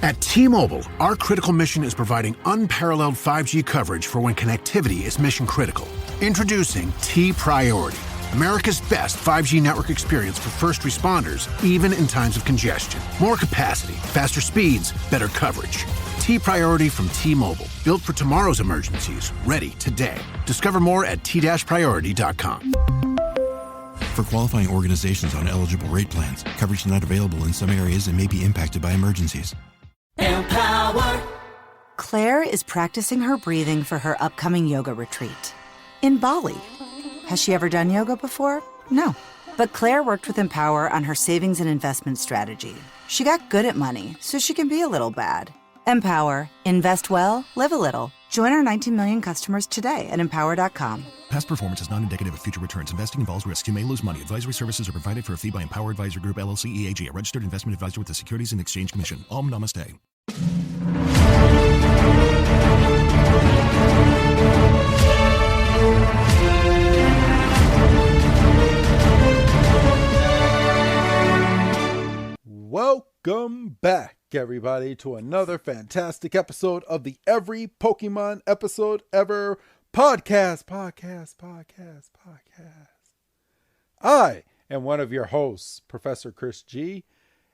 At T-Mobile, our critical mission is providing unparalleled 5G coverage for when connectivity is mission critical. Introducing T-Priority, America's best 5G network experience for first responders, even in times of congestion. More capacity, faster speeds, better coverage. T-Priority from T-Mobile, built for tomorrow's emergencies, ready today. Discover more at t-priority.com. For qualifying organizations on eligible rate plans, coverage not available in some areas and may be impacted by emergencies. Empower. Claire is practicing her breathing for her upcoming yoga retreat in Bali. Has she ever done yoga before? No. But Claire worked with Empower on her savings and investment strategy. She got good at money, so she can be a little bad. Empower. Invest well, live a little. Join our 19 million customers today at empower.com. Past performance is not indicative of future returns. Investing involves risk. You may lose money. Advisory services are provided for a fee by Empower Advisor Group, LLC, EAG, a registered investment advisor with the Securities and Exchange Commission. Om Namaste. Welcome back, everybody, to another fantastic episode of the Every Pokemon Episode Ever podcast. I am one of your hosts, Professor Chris G,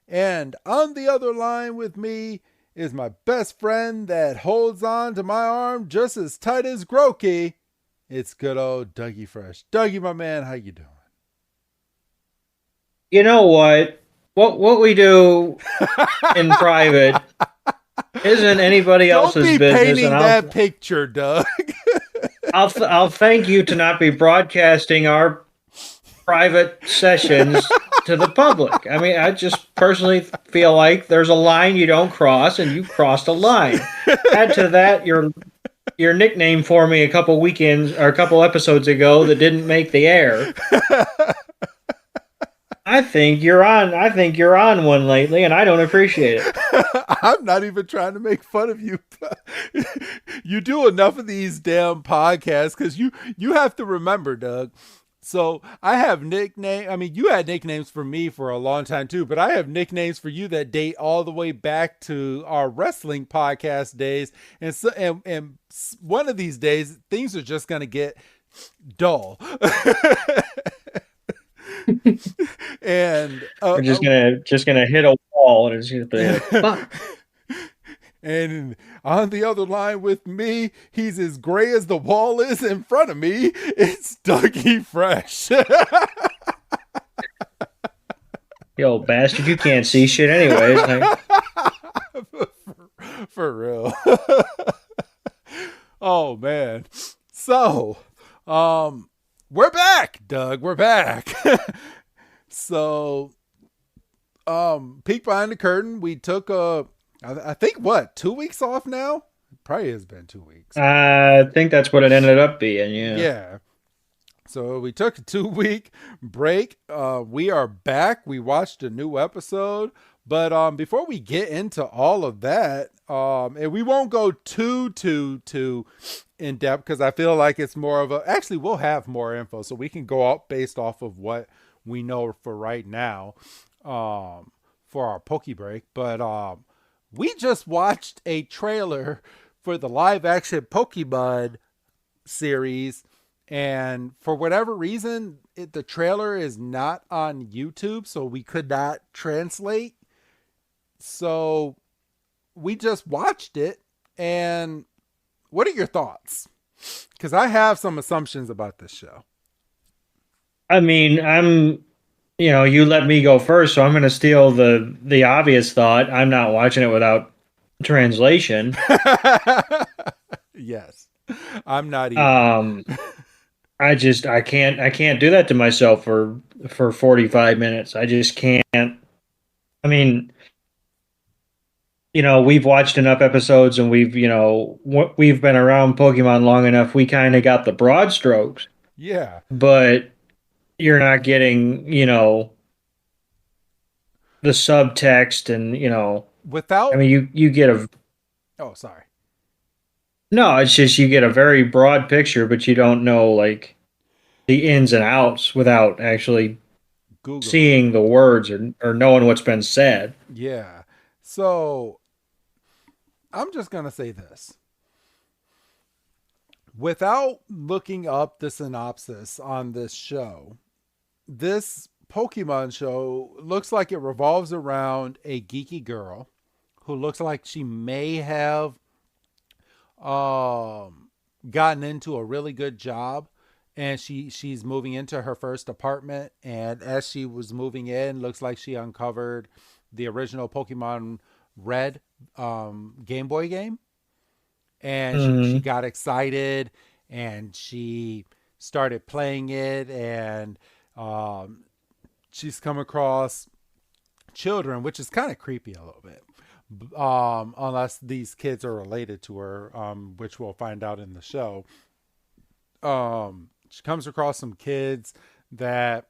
and on the other line with me is my best friend that holds on to my arm just as tight as Grokey. It's good old Dougie Fresh. Dougie, my man, how you doing? You know what? What we do in private isn't anybody else's business. Don't be painting that picture, Doug. I'll thank you to not be broadcasting our private sessions to the public. I mean, I just personally feel like there's a line you don't cross, and you crossed a line. Add to that your nickname for me a couple weekends or a couple episodes ago that didn't make the air. I think you're on one lately, and I don't appreciate it. I'm not even trying to make fun of you. You do enough of these damn podcasts because you have to remember, Doug. So I have nicknames. I mean, you had nicknames for me for a long time too, but I have nicknames for you that date all the way back to our wrestling podcast days. And so, and one of these days, things are just going to get dull. And we're just gonna hit a wall, and it's gonna be fuck. And on the other line with me, he's as gray as the wall is in front of me. It's Dougie Fresh. You old bastard, you can't see shit anyways. For real. Oh man. So, we're back, Doug. We're back. So, peek behind the curtain. We took I think 2 weeks off now? It probably has been 2 weeks. I think that's what it ended up being. Yeah. Yeah. So we took a 2-week break. We are back. We watched a new episode. But before we get into all of that, and we won't go too in depth because I feel like it's more of actually we'll have more info so we can go out based off of what we know for right now for our Poke Break. But we just watched a trailer for the live action Pokemon series, and for whatever reason the trailer is not on YouTube, so we could not translate. So we just watched it, and what are your thoughts? Because I have some assumptions about this show. I mean, you let me go first, so I'm going to steal the obvious thought. I'm not watching it without translation. Yes, I'm not either. I can't do that to myself for 45 minutes. I just can't. I mean, we've watched enough episodes, and we've been around Pokemon long enough. We kind of got the broad strokes. Yeah. But you're not getting, the subtext and, without, I mean, you get a, oh, sorry. No, it's just, you get a very broad picture, but you don't know like the ins and outs without actually Google seeing the words or knowing what's been said. Yeah. So I'm just going to say this. Without looking up the synopsis on this show, this Pokemon show looks like it revolves around a geeky girl who looks like she may have gotten into a really good job, and she's moving into her first apartment, and as she was moving in, looks like she uncovered the original Pokemon Red Game Boy game, and she got excited and she started playing it, and she's come across children, which is kind of creepy a little bit, unless these kids are related to her, which we'll find out in the show. She comes across some kids that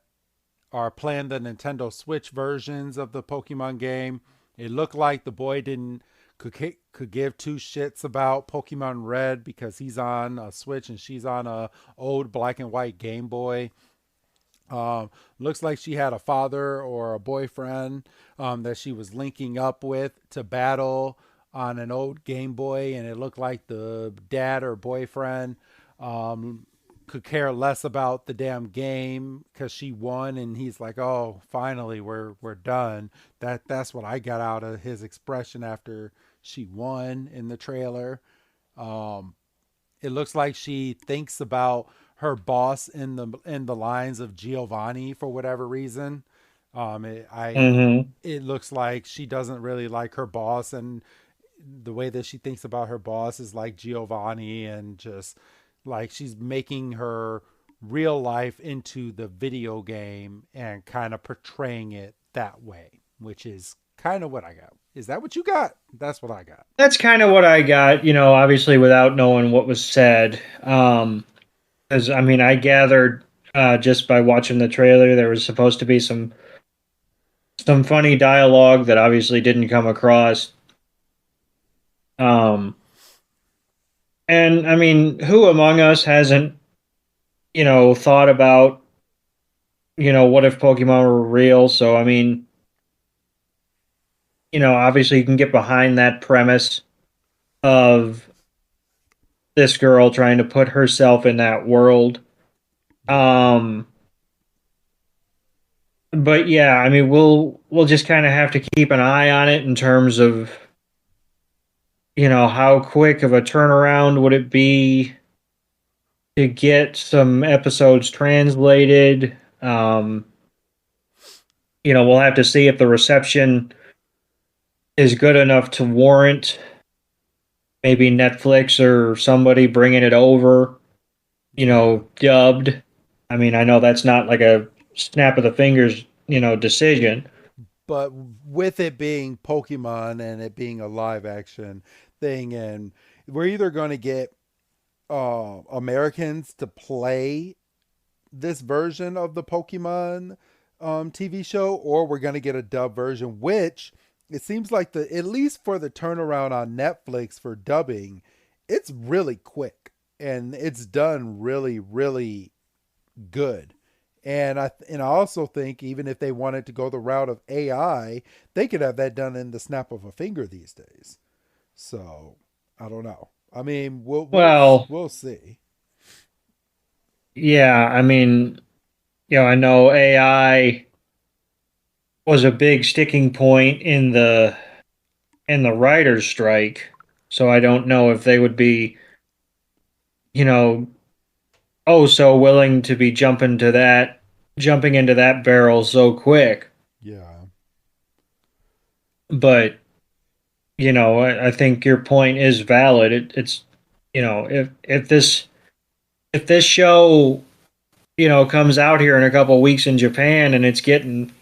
are playing the Nintendo Switch versions of the Pokemon game. It looked like the boy could give two shits about Pokemon Red because he's on a Switch and she's on a old black and white Game Boy. Looks like she had a father or a boyfriend that she was linking up with to battle on an old Game Boy, and it looked like the dad or boyfriend could care less about the damn game because she won, and he's like, "Oh, finally, we're done." That's what I got out of his expression after she won in the trailer. It looks like she thinks about her boss in the lines of Giovanni for whatever reason. It looks like she doesn't really like her boss, and the way that she thinks about her boss is like Giovanni, and just like she's making her real life into the video game and kind of portraying it that way, which is kind of what I got. Is that what you got? That's what I got. That's kind of what I got, obviously without knowing what was said. Because, I gathered just by watching the trailer, there was supposed to be some funny dialogue that obviously didn't come across. And, who among us hasn't, thought about, what if Pokemon were real? So, obviously you can get behind that premise of this girl trying to put herself in that world. But yeah, we'll just kind of have to keep an eye on it in terms of, how quick of a turnaround would it be to get some episodes translated. We'll have to see if the reception is good enough to warrant maybe Netflix or somebody bringing it over, dubbed. I know that's not like a snap of the fingers, decision. But with it being Pokemon and it being a live action thing, and we're either going to get Americans to play this version of the Pokemon TV show, or we're going to get a dub version, which it seems like at least for the turnaround on Netflix for dubbing, it's really quick and it's done really, really good. And I also think even if they wanted to go the route of AI, they could have that done in the snap of a finger these days. So I don't know. We'll see. Yeah, I know AI was a big sticking point in the writer's strike. So I don't know if they would be, so willing to be jumping into that barrel so quick. Yeah. But, I think your point is valid. It's, if this show, comes out here in a couple of weeks in Japan and it's getting,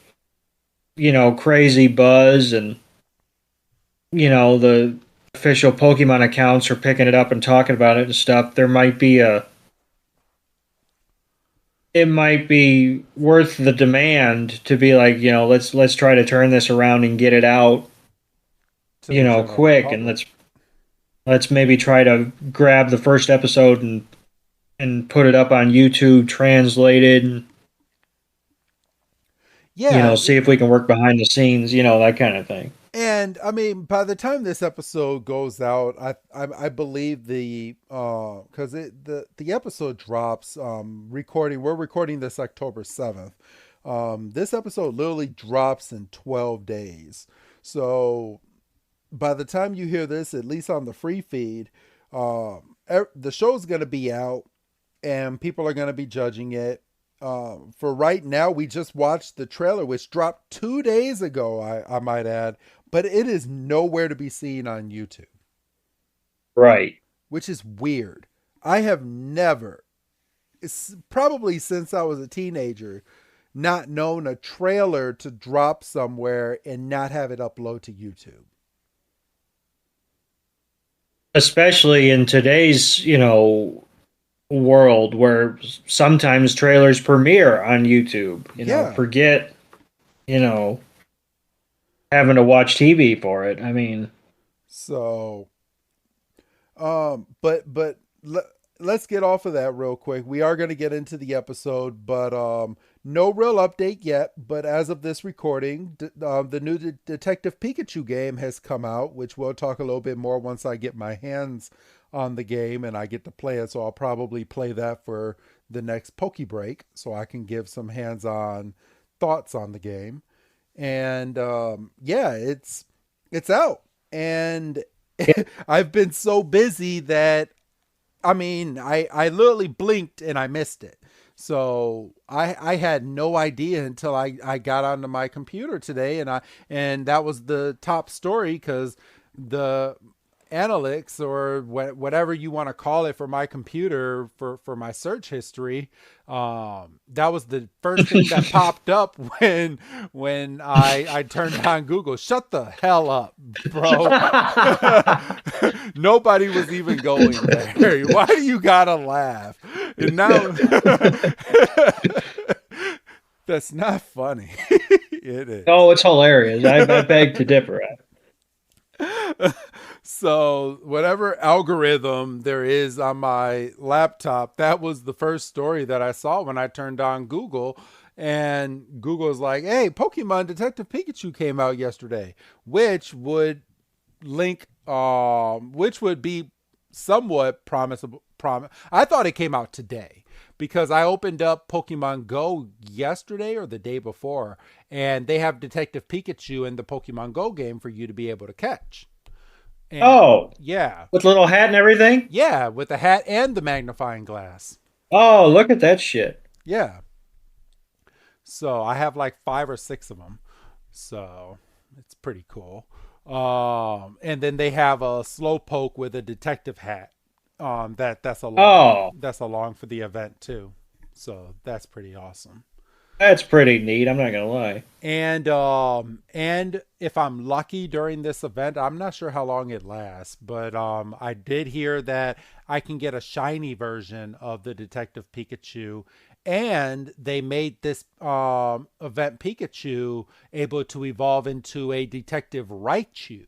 crazy buzz, and, the official Pokemon accounts are picking it up and talking about it and stuff, it might be worth the demand to be like, let's try to turn this around and get it out, quick, and let's maybe try to grab the first episode and put it up on YouTube translated, and see if we can work behind the scenes, that kind of thing. And I mean, by the time this episode goes out, I believe because the episode drops we're recording this October 7th. This episode literally drops in 12 days. So by the time you hear this, at least on the free feed, the show's going to be out and people are going to be judging it. For right now, we just watched the trailer, which dropped 2 days ago, I might add, but it is nowhere to be seen on YouTube. Right. Which is weird. I have never, probably since I was a teenager, not known a trailer to drop somewhere and not have it upload to YouTube. Especially in today's, world where sometimes trailers premiere on YouTube. Forget, having to watch TV for it. I mean, so, let's get off of that real quick. We are going to get into the episode, but no real update yet. But as of this recording, the new Detective Pikachu game has come out, which we'll talk a little bit more once I get my hands on the game and I get to play it. So I'll probably play that for the next Poke Break so I can give some hands-on thoughts on the game. And it's out. And I've been so busy that I literally blinked and I missed it. So I had no idea until I got onto my computer today, and that was the top story because the analytics or whatever you want to call it for my computer for my search history, that was the first thing that popped up when I turned on Google. Shut the hell up, bro. Nobody was even going there. Why do you gotta laugh? And now that's not funny. It is. Oh, it's hilarious. I beg to differ. So whatever algorithm there is on my laptop, that was the first story that I saw when I turned on Google. And Google was like, hey, Pokemon Detective Pikachu came out yesterday, which would be somewhat promisable. I thought it came out today because I opened up Pokemon Go yesterday or the day before, and they have Detective Pikachu in the Pokemon Go game for you to be able to catch. And, yeah. With little hat and everything? Yeah, with the hat and the magnifying glass. Oh, look at that shit. Yeah. So I have like 5 or 6 of them. So it's pretty cool. And then they have a Slowpoke with a detective hat. That's along for the event too. So that's pretty awesome. That's pretty neat. I'm not gonna lie. And if I'm lucky during this event, I'm not sure how long it lasts, but I did hear that I can get a shiny version of the Detective Pikachu, and they made this event Pikachu able to evolve into a Detective Raichu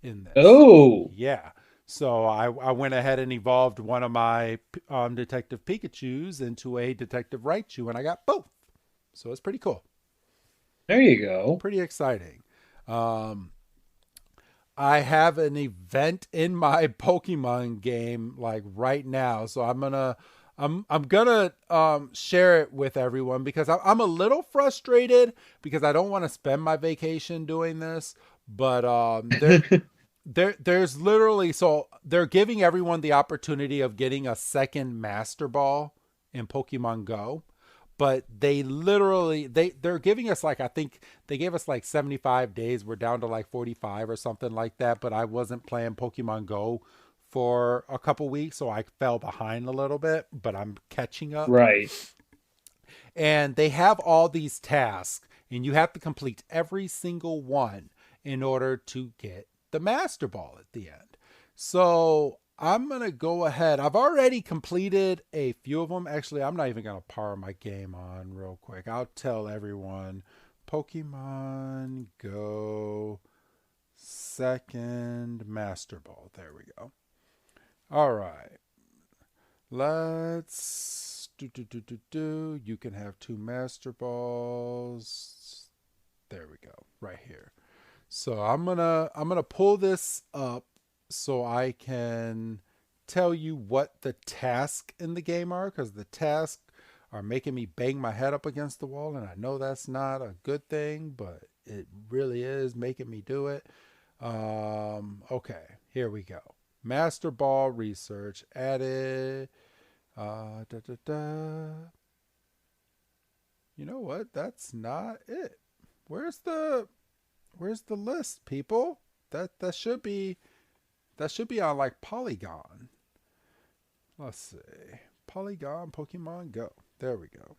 in this. Oh, yeah. So I went ahead and evolved one of my Detective Pikachus into a Detective Raichu, and I got both. So it's pretty cool. There you go. Pretty exciting. I have an event in my Pokemon game like right now, so I'm gonna share it with everyone because I'm a little frustrated because I don't want to spend my vacation doing this, but there's literally, so they're giving everyone the opportunity of getting a second Master Ball in Pokemon Go. But they're giving us I think they gave us 75 days. We're down to 45 or something like that. But I wasn't playing Pokemon Go for a couple weeks, so I fell behind a little bit, but I'm catching up. Right. And they have all these tasks, and you have to complete every single one in order to get the Master Ball at the end. So I'm going to go ahead. I've already completed a few of them. Actually, I'm not even going to power my game on real quick. I'll tell everyone. Pokemon Go second Master Ball. There we go. All right. Let's do. You can have 2 Master Balls. There we go. Right here. So I'm gonna pull this up so I can tell you what the tasks in the game are, because the tasks are making me bang my head up against the wall, and I know that's not a good thing, but it really is making me do it. Okay, here we go. Master Ball research added. Da, da, da. You know what? That's not it. Where's the list, people? That should be on like Polygon. Let's see. Polygon Pokemon Go. There we go.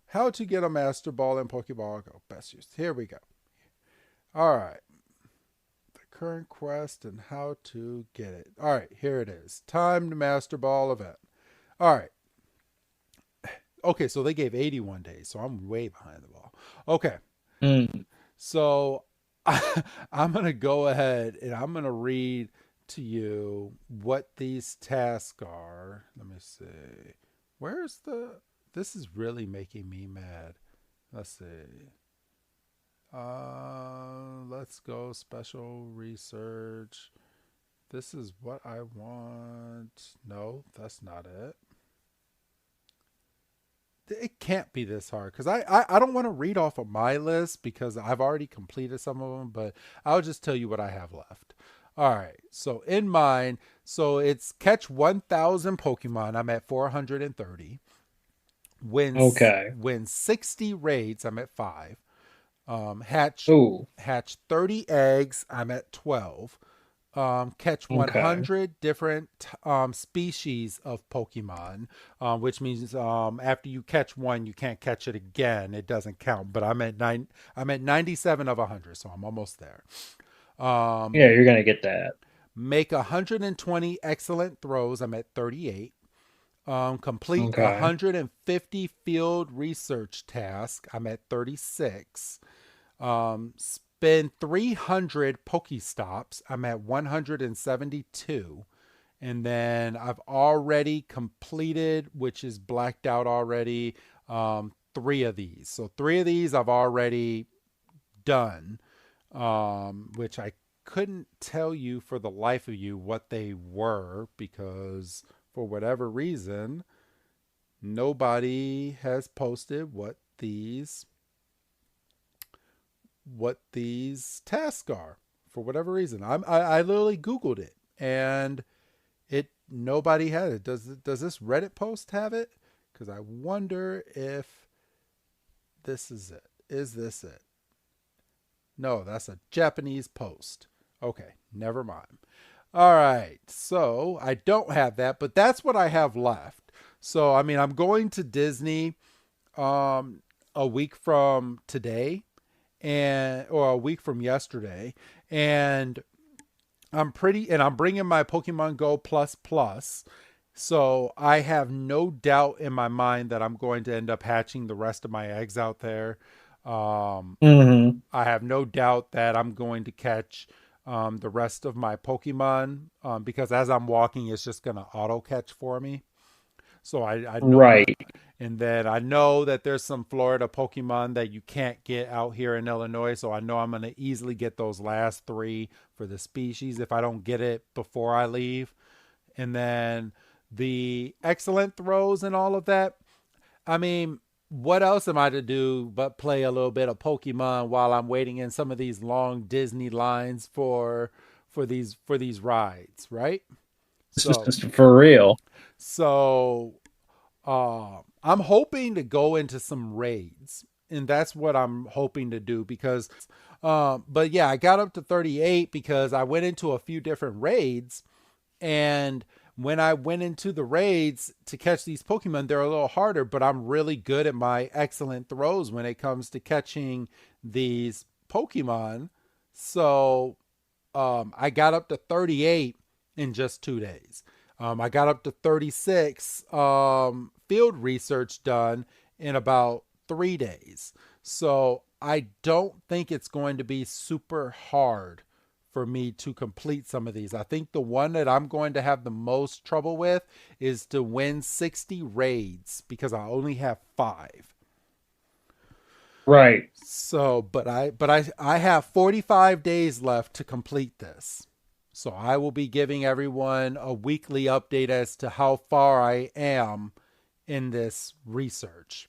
How to get a Master Ball in Pokeball Go. Best use. Here we go. All right. The current quest and how to get it. All right, here it is. Timed Master Ball event. All right. Okay, so they gave 81 days, so I'm way behind the ball. Okay. So I'm going to go ahead and I'm going to read to you what these tasks are. Let me see. This is really making me mad. Let's see. Let's go special research. This is what I want. No, that's not it. It can't be this hard, because I don't want to read off of my list because I've already completed some of them, but I'll just tell you what I have left. All right, so in mine, so it's catch 1,000 Pokemon. I'm at 430. Win 60 raids. I'm at 5. Hatch 30 eggs. I'm at 12. Catch 100 different species of Pokemon, which means after you catch one, you can't catch it again. It doesn't count. But I'm at 97 of 100, so I'm almost there. Yeah, you're gonna get that. Make 120 excellent throws. I'm at 38. Complete 150 field research tasks. I'm at 36. Spend 300 Pokestops. I'm at 172. And then I've already completed, which is blacked out already, 3 of these. So 3 of these I've already done, which I couldn't tell you for the life of you what they were, because for whatever reason, nobody has posted what these tasks are, for whatever reason. I literally Googled it and nobody had it. Does this Reddit post have it? Because I wonder if this is it. Is this it? No, that's a Japanese post. Okay, never mind. All right, so I don't have that, but that's what I have left. So, I mean, I'm going to Disney a week from today, or a week from yesterday, and I'm bringing my Pokemon Go Plus. So I have no doubt in my mind that I'm going to end up hatching the rest of my eggs out there. I have no doubt that I'm going to catch the rest of my Pokemon, because as I'm walking, it's just going to auto catch for me. So I know, right. And then I know that there's some Florida Pokemon that you can't get out here in Illinois. So I know I'm going to easily get those last 3 for the species if I don't get it before I leave. And then the excellent throws and all of that. I mean, what else am I to do but play a little bit of Pokemon while I'm waiting in some of these long Disney lines for these rides, right? So for real. So I'm hoping to go into some raids, and that's what I'm hoping to do, because but yeah, I got up to 38 because I went into a few different raids, and when I went into the raids to catch these Pokemon, they're a little harder, but I'm really good at my excellent throws when it comes to catching these Pokemon. So I got up to 38 in just 2 days. I got up to 36 field research done in about 3 days. So I don't think it's going to be super hard for me to complete some of these. I think the one that I'm going to have the most trouble with is to win 60 raids, because I only have 5. Right. So, but I have 45 days left to complete this. So I will be giving everyone a weekly update as to how far I am in this research.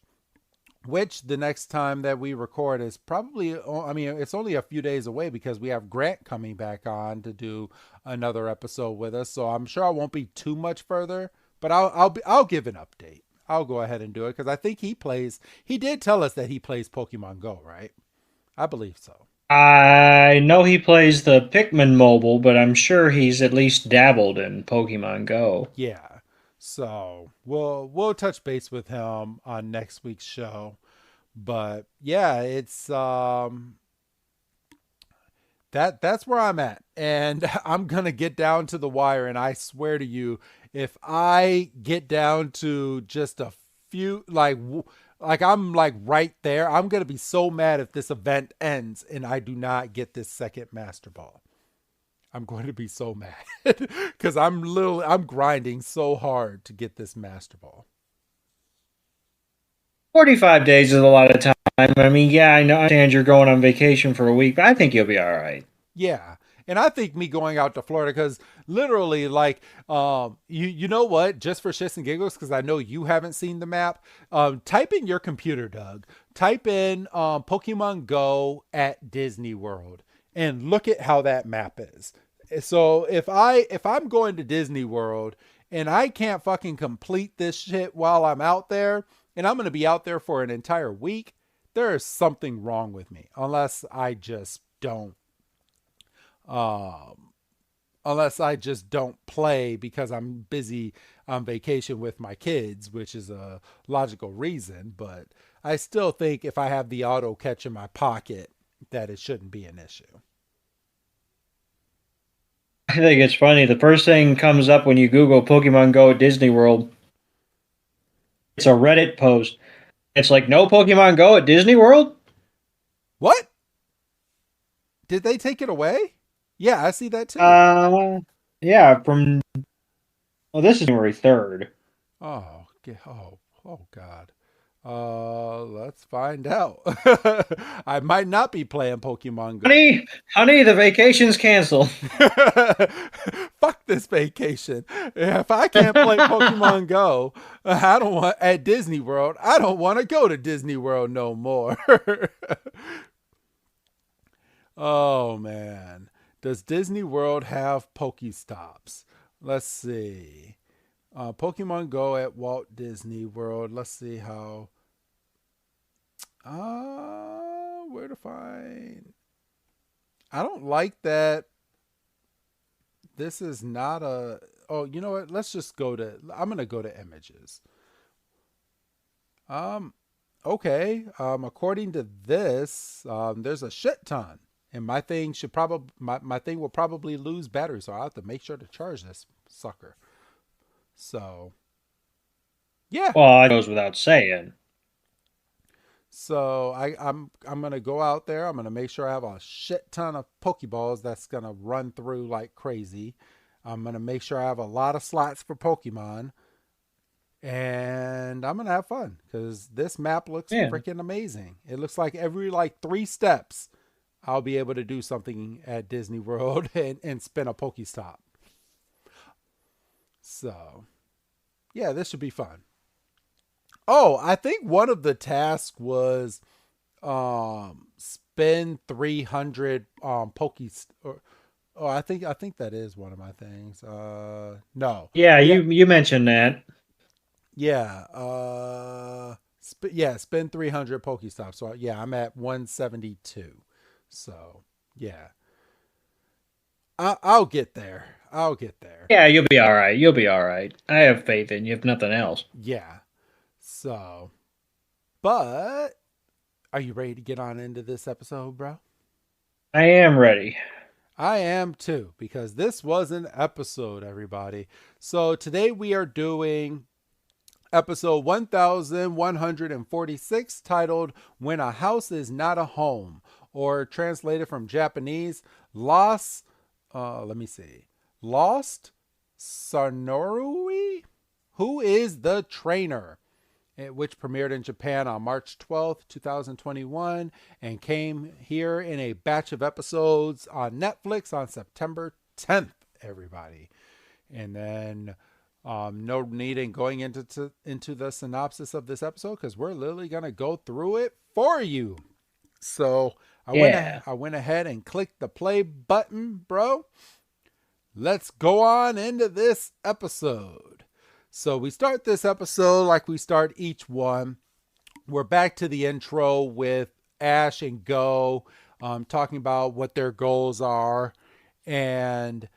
Which the next time that we record is probably, I mean, it's only a few days away because we have Grant coming back on to do another episode with us. So I'm sure I won't be too much further, but I'll give an update. I'll go ahead and do it because I think he did tell us that he plays Pokemon Go, right? I believe so. I know he plays the Pikmin mobile, but I'm sure he's at least dabbled in Pokemon Go. Yeah. So we'll touch base with him on next week's show. But yeah, it's that's where I'm at. And I'm gonna get down to the wire, and I swear to you, if I get down to just a few like I'm like right there, I'm gonna be so mad if this event ends and I do not get this second Master Ball. I'm going to be so mad because I'm grinding so hard to get this Master Ball. 45 days is a lot of time. I mean, yeah, I know, I understand you're going on vacation for a week, but I think you'll be all right. Yeah. And I think me going out to Florida, because literally, like, you know what? Just for shits and giggles, because I know you haven't seen the map. Type in your computer, Doug. Type in Pokemon Go at Disney World, and look at how that map is. So if I'm going to Disney World and I can't fucking complete this shit while I'm out there, and I'm gonna be out there for an entire week, there is something wrong with me. Um, unless I just don't play because I'm busy on vacation with my kids, which is a logical reason. But I still think if I have the auto catch in my pocket, that it shouldn't be an issue. I think it's funny. The first thing comes up when you Google Pokemon Go at Disney World. It's a Reddit post. It's like, no Pokemon Go at Disney World? What? Did they take it away? Yeah, I see that too. Yeah, this is January 3rd. Oh, oh God. Let's find out. I might not be playing Pokemon Go. Honey, the vacation's canceled. Fuck this vacation. If I can't play Pokemon Go, I don't want at Disney World. I don't want to go to Disney World no more. Oh man. Does Disney World have Pokestops? Let's see. Pokemon Go at Walt Disney World. Let's see how. Where to find? I don't like that. This is not a. Oh, you know what? Let's just go to. I'm gonna go to images. Okay. According to this, there's a shit ton, and my thing should probably my thing will probably lose battery, so I'll have to make sure to charge this sucker. So, yeah. Well, it goes without saying. So I'm gonna go out there. I'm gonna make sure I have a shit ton of Pokeballs that's gonna run through like crazy. I'm gonna make sure I have a lot of slots for Pokemon, and I'm gonna have fun because this map looks Yeah. freaking amazing. It looks like every like 3 steps, I'll be able to do something at Disney World and spin a Pokestop. So, yeah, this should be fun. Oh, I think one of the tasks was spend 300 Pokes or oh, I think that is one of my things. No. Yeah, Yeah, you mentioned that. yeah. Spend 300 Pokestops. So yeah, I'm at 172. So, yeah. I'll get there. I'll get there. Yeah, you'll be all right. You'll be all right. I have faith in you, if nothing else. Yeah. So, but are you ready to get on into this episode, bro? I am ready. I am too, because this was an episode, everybody. So today we are doing episode 1146, titled When a House is Not a Home, or translated from Japanese, Lost, let me see, Lost Sarunori? Who is the trainer? which premiered in Japan on March 12th, 2021, and came here in a batch of episodes on Netflix on September 10th, everybody. And then no need in going into the synopsis of this episode because we're literally going to go through it for you. So I went ahead and clicked the play button, bro. Let's go on into this episode. So we start this episode like we start each one. We're back to the intro with Ash and Go talking about what their goals are. And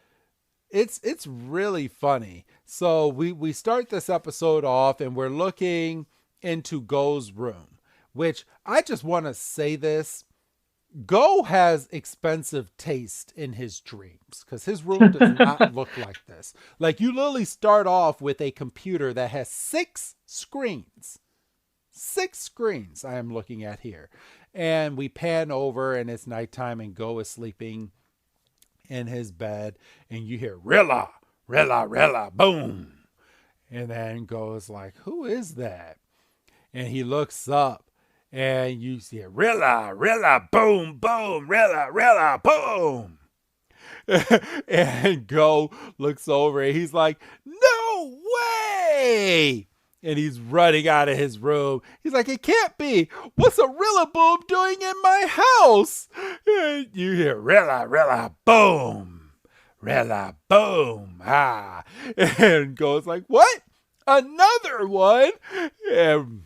it's really funny. So we start this episode off and we're looking into Go's room, which I just want to say this. Go has expensive taste in his dreams because his room does not look like this. Like, you literally start off with a computer that has 6 screens. 6 screens I am looking at here. And we pan over and it's nighttime and Go is sleeping in his bed. And you hear, Rilla, Rilla, Rilla, boom. And then Go is like, who is that? And he looks up. And you see it, Rilla, Rilla, boom, boom, Rilla, Rilla, boom. And Go looks over and he's like, no way. And he's running out of his room. He's like, it can't be. What's a Rilla boom doing in my house? And you hear, Rilla, Rilla, boom, Rilla, boom. Ah. And Go's like, what? Another one? And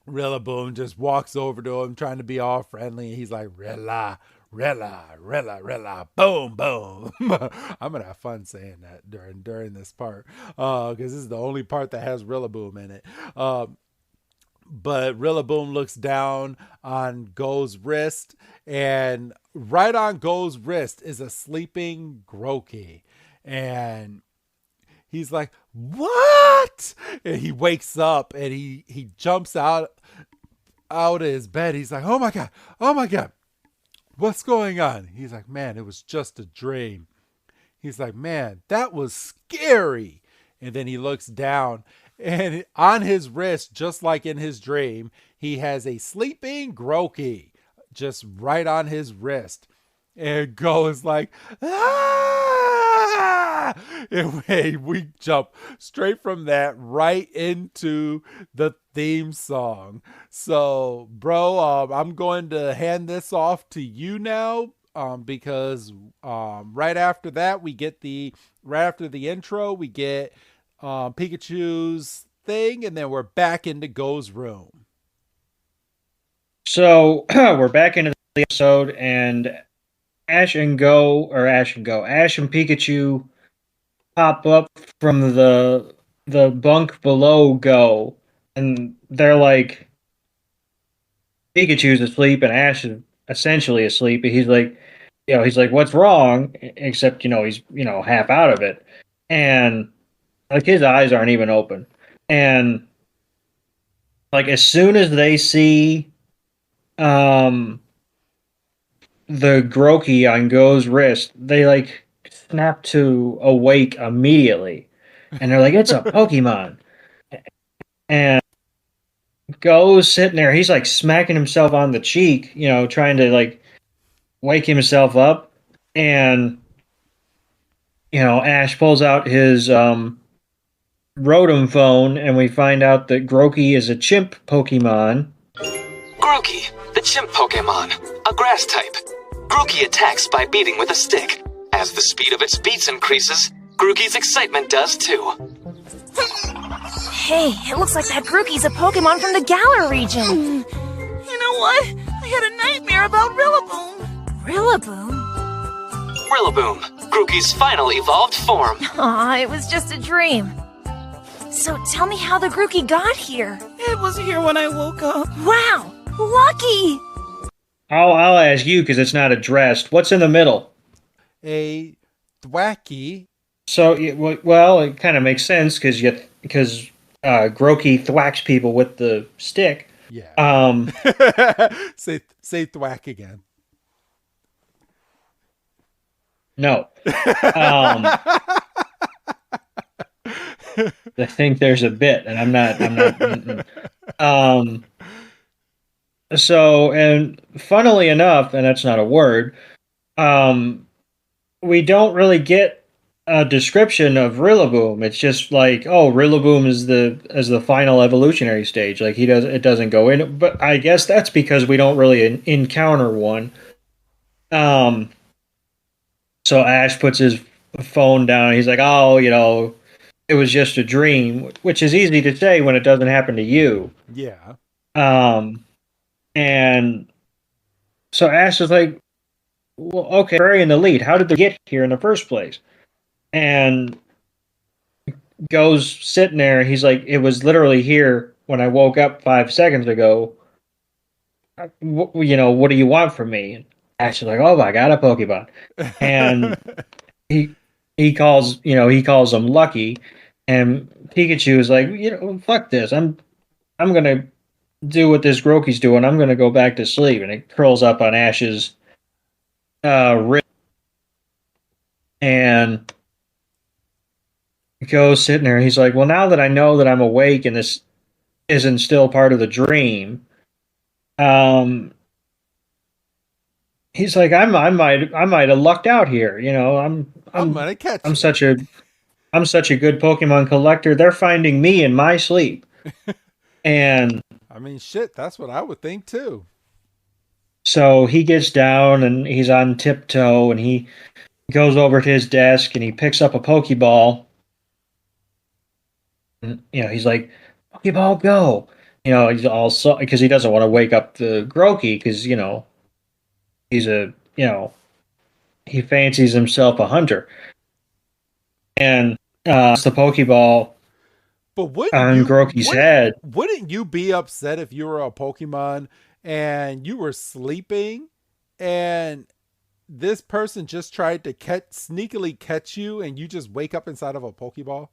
Rillaboom just walks over to him trying to be all friendly. And he's like, Rilla, Rilla, Rilla, Rilla, boom, boom. I'm going to have fun saying that during this part because this is the only part that has Rillaboom in it. But Rillaboom looks down on Go's wrist, and right on Go's wrist is a sleeping Grokey. And he's like, what? And he wakes up and he jumps out of his bed. He's like, oh my God, what's going on? He's like, man, it was just a dream. He's like, man, that was scary. And then he looks down and on his wrist, just like in his dream, he has a sleeping Grokey just right on his wrist. And Go is like, ah! And we jump straight from that right into the theme song. So, bro, I'm going to hand this off to you now because right after that, right after the intro, we get Pikachu's thing, and then we're back into Go's room. So we're back into the episode, and Ash and Pikachu pop up from the bunk below Go, and they're like, Pikachu's asleep and Ash is essentially asleep. And he's like, what's wrong? Except, he's, half out of it. And like his eyes aren't even open. And like as soon as they see the Grokey on Go's wrist, they like snap to awake immediately. And they're like, it's a Pokemon. And Go's sitting there, he's like smacking himself on the cheek, trying to like wake himself up. And Ash pulls out his Rotom phone, and we find out that Grokey is a chimp Pokemon. Grokey, the chimp Pokemon, a grass type. Grokey attacks by beating with a stick. As the speed of its beats increases, Grokey's excitement does too. Hey, it looks like that Grokey's a Pokemon from the Galar region. You know what? I had a nightmare about Rillaboom. Rillaboom? Rillaboom, Grokey's final evolved form. Aw, it was just a dream. So tell me how the Grokey got here. It was here when I woke up. Wow, lucky! I'll ask you because it's not addressed. What's in the middle? A thwacky. So, well, it kind of makes sense because Grokey thwacks people with the stick. Yeah. Say thwack again. No. I think there's a bit, and I'm not. Um, so, and funnily enough, and that's not a word, we don't really get a description of Rillaboom. It's just like, oh, Rillaboom is the final evolutionary stage. Like it doesn't go in. But I guess that's because we don't really encounter one. So Ash puts his phone down. He's like, oh, it was just a dream, which is easy to say when it doesn't happen to you. Yeah. And so Ash is like, well, okay, burying the lead. How did they get here in the first place? And goes sitting there. He's like, it was literally here when I woke up 5 seconds ago. What do you want from me? And Ash is like, oh, I got a Pokemon. And he calls him Lucky. And Pikachu is like, fuck this. I'm gonna do what this Grokey's doing. I'm gonna go back to sleep. And it curls up on Ash's wrist. And goes sitting there. He's like, well, now that I know that I'm awake and this isn't still part of the dream, he's like, I might have lucked out here. I'm gonna catch I'm such a good Pokemon collector. They're finding me in my sleep. And I mean, shit, that's what I would think too. So he gets down and he's on tiptoe and he goes over to his desk and he picks up a Pokeball. And, he's like, Pokeball, go. He's also, because he doesn't want to wake up the Grokey because, he's he fancies himself a hunter. And it's the Pokeball but on Grokey's head. Wouldn't you be upset if you were a Pokemon and you were sleeping and this person just tried to sneakily catch you and you just wake up inside of a Pokeball?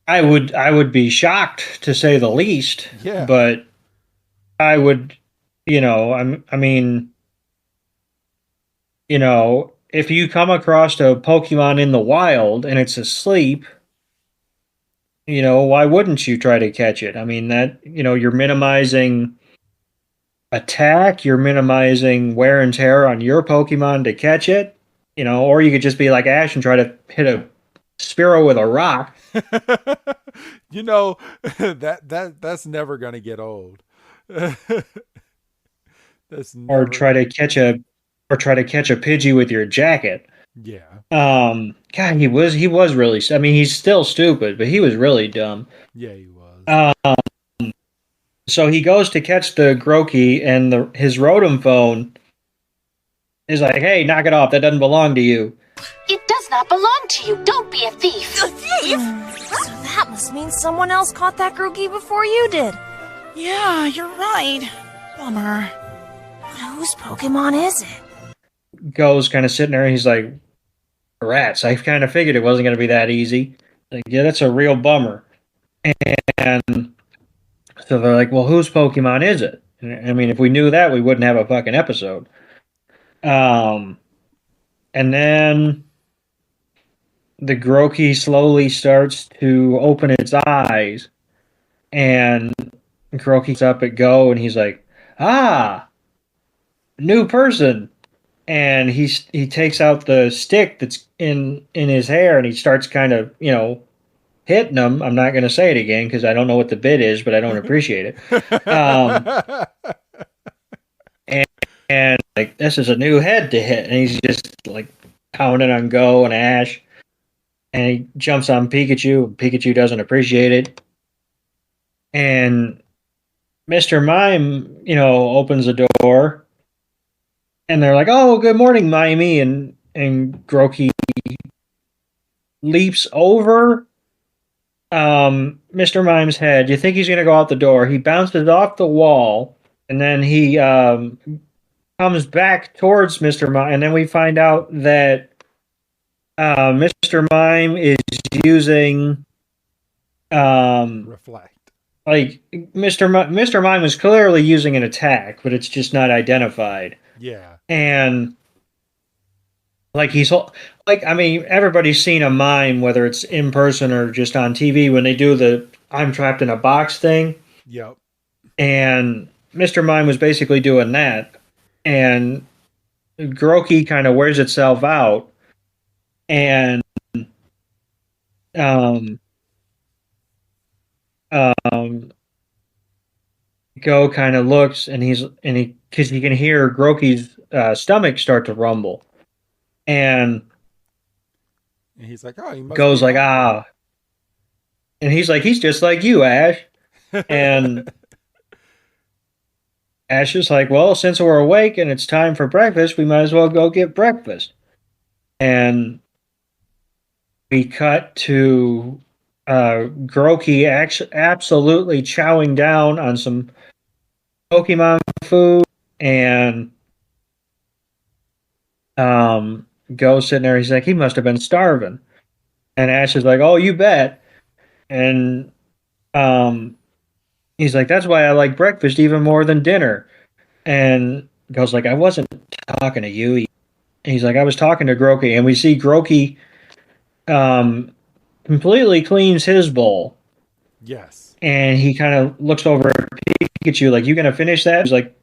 I would be shocked, to say the least. Yeah. But I would, if you come across a Pokemon in the wild and it's asleep, why wouldn't you try to catch it? I mean, that, you're minimizing attack, you're minimizing wear and tear on your Pokemon to catch it, or you could just be like Ash and try to hit a Spearow with a rock. That's never going to get old. Or try to catch a Pidgey with your jacket. Yeah. God, he was really. I mean, he's still stupid, but he was really dumb. Yeah, he was. So he goes to catch the Grokey, and his Rotom phone is like, "Hey, knock it off! That doesn't belong to you." It does not belong to you. Don't be a thief. A thief? So that must mean someone else caught that Grokey before you did. Yeah, you're right. Bummer. But whose Pokemon is it? Goes kind of sitting there, and he's like, "Rats! I kind of figured it wasn't going to be that easy." Like, yeah, that's a real bummer. And so they're like, "Well, whose Pokemon is it?" I mean, if we knew that, we wouldn't have a fucking episode. And then the Grokey slowly starts to open its eyes, and Grokey's up at go, and he's like, "Ah, new person." And he takes out the stick that's in his hair, and he starts kind of, hitting him. I'm not going to say it again because I don't know what the bit is, but I don't appreciate it. And like, this is a new head to hit, and he's just like pounding on Go and Ash, and he jumps on Pikachu, and Pikachu doesn't appreciate it. And Mr. Mime, opens the door, and they're like, "Oh, good morning, Mimey," and Grokey leaps over Mr. Mime's head. You think he's going to go out the door. He bounces off the wall, and then he comes back towards Mr. Mime, and then we find out that Mr. Mime is using Reflect. Like Mr. Mime was clearly using an attack, but it's just not identified. Yeah. And like everybody's seen a mime, whether it's in person or just on TV, when they do the I'm trapped in a box thing. Yep. And Mr. Mime was basically doing that. And Grokey kind of wears itself out. And Go kind of looks, and because he can hear Grokey's stomach start to rumble. And he's like, oh, he must Go's be like, hungry. And he's like, he's just like you, Ash. And Ash is like, well, since we're awake and it's time for breakfast, we might as well go get breakfast. And we cut to Grokey absolutely chowing down on some Pokemon food, and Go's sitting there. He's like, he must have been starving. And Ash is like, oh, you bet. And he's like, that's why I like breakfast even more than dinner. And Go's like, I wasn't talking to you. And he's like, I was talking to Grokey. And we see Grokey completely cleans his bowl. Yes. And he kind of looks over at Pikachu like, you going to finish that? He's like,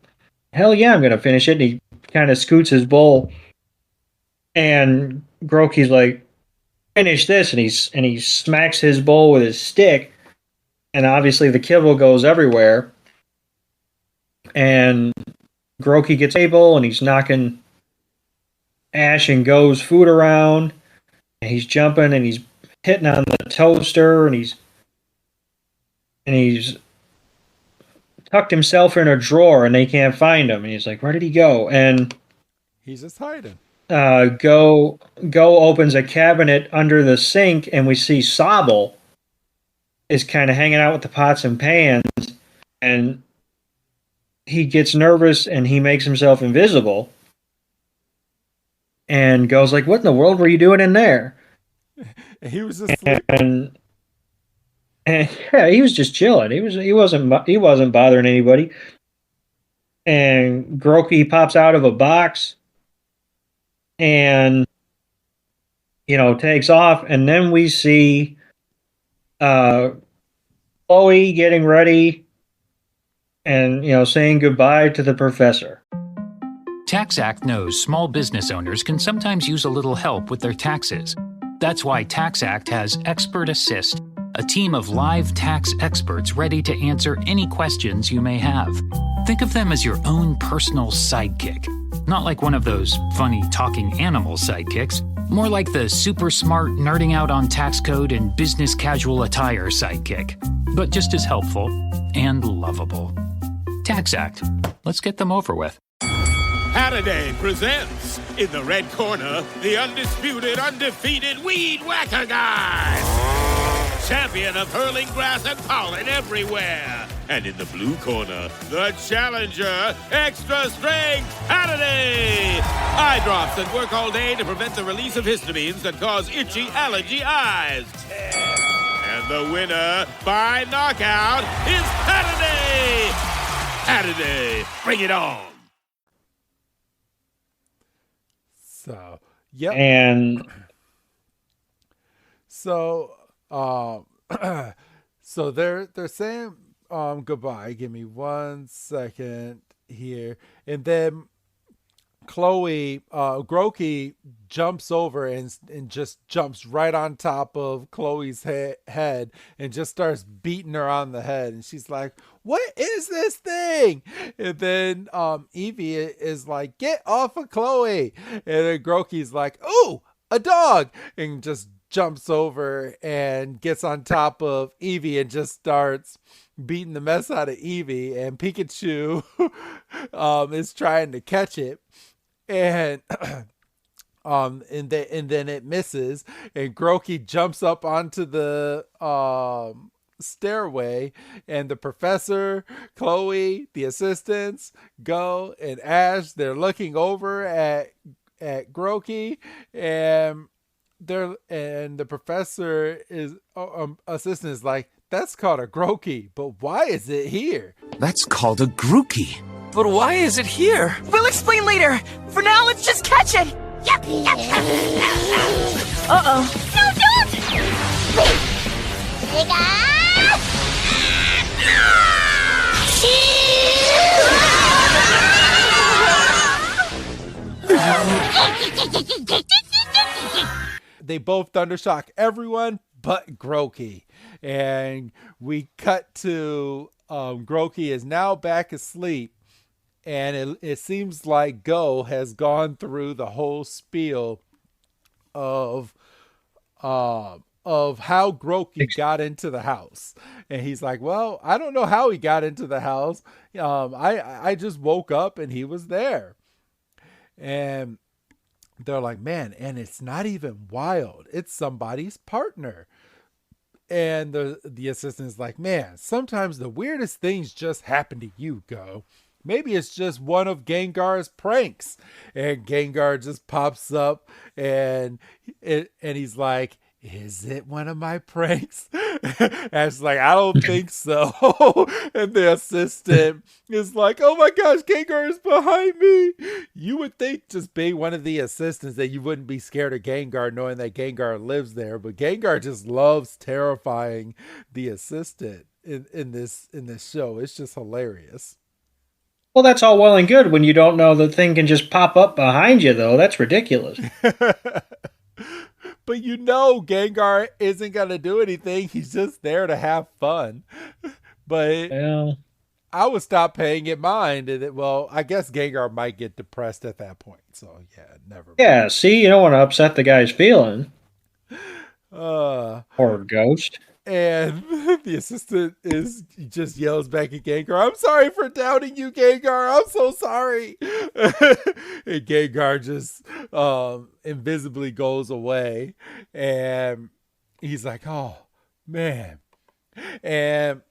hell yeah, I'm going to finish it. And he kind of scoots his bowl. And Grokey's like, finish this. And he smacks his bowl with his stick. And obviously the kibble goes everywhere. And Grokey gets a table, and he's knocking Ash and Go's food around. And he's jumping, and he's hitting on the toaster, and he's tucked himself in a drawer, and they can't find him. And he's like, where did he go? And he's just hiding. Go opens a cabinet under the sink, and we see Sobble is kind of hanging out with the pots and pans, and he gets nervous, and he makes himself invisible. And Go's like, what in the world were you doing in there? He was just sleeping. And yeah, he was just chilling. He wasn't bothering anybody. And Grokey pops out of a box and takes off, and then we see Chloe getting ready and saying goodbye to the professor. TaxAct knows small business owners can sometimes use a little help with their taxes. That's why TaxAct has Expert Assist, a team of live tax experts ready to answer any questions you may have. Think of them as your own personal sidekick. Not like one of those funny talking animal sidekicks, more like the super smart nerding out on tax code and business casual attire sidekick, but just as helpful and lovable. TaxAct. Let's get them over with. Halliday presents, in the red corner, the undisputed, undefeated Weed Whacker Guy. Champion of hurling grass and pollen everywhere. And in the blue corner, the challenger, extra strength Halliday. Eye drops that work all day to prevent the release of histamines that cause itchy allergy eyes. And the winner by knockout is Halliday. Halliday, bring it on. So, yep. And so, so they're saying goodbye. Give me 1 second here, and then Grokey jumps over and just jumps right on top of Chloe's head and just starts beating her on the head. And she's like, what is this thing? And then Eevee is like, get off of Chloe. And then Grokey's like, ooh, a dog. And just jumps over and gets on top of Eevee and just starts beating the mess out of Eevee. And Pikachu is trying to catch it. And and then it misses, and Grokey jumps up onto the stairway, and the professor, Chloe, the assistants, Go, and Ash, they're looking over at Grokey, and the professor is assistant is like, that's called a Grokey, but why is it here? That's called a Grokey. But why is it here? We'll explain later. For now, let's just catch it. Yep. Uh-oh. No, don't! They both thundershock everyone but Grokey. And we cut to Grokey is now back asleep. And it seems like Go has gone through the whole spiel of how Grokey got into the house. And he's like, well, I don't know how he got into the house. I just woke up and he was there. And they're like, man, and it's not even Wild. It's somebody's partner. And the assistant is like, man, sometimes the weirdest things just happen to you, Go. Maybe it's just one of Gengar's pranks. And Gengar just pops up and he's like, is it one of my pranks? And it's like, I don't think so. And the assistant is like, oh my gosh, Gengar is behind me. You would think, just being one of the assistants, that you wouldn't be scared of Gengar knowing that Gengar lives there. But Gengar just loves terrifying the assistant in this show. It's just hilarious. Well, that's all well and good when you don't know the thing can just pop up behind you, though. That's ridiculous. But you know Gengar isn't going to do anything. He's just there to have fun. But I would stop paying it mind. And I guess Gengar might get depressed at that point. So, yeah, never mind. Yeah, see, you don't want to upset the guy's feeling. Poor ghost. And the assistant just yells back at Gengar, I'm sorry for doubting you, Gengar. I'm so sorry. And Gengar just invisibly goes away. And he's like, oh, man. And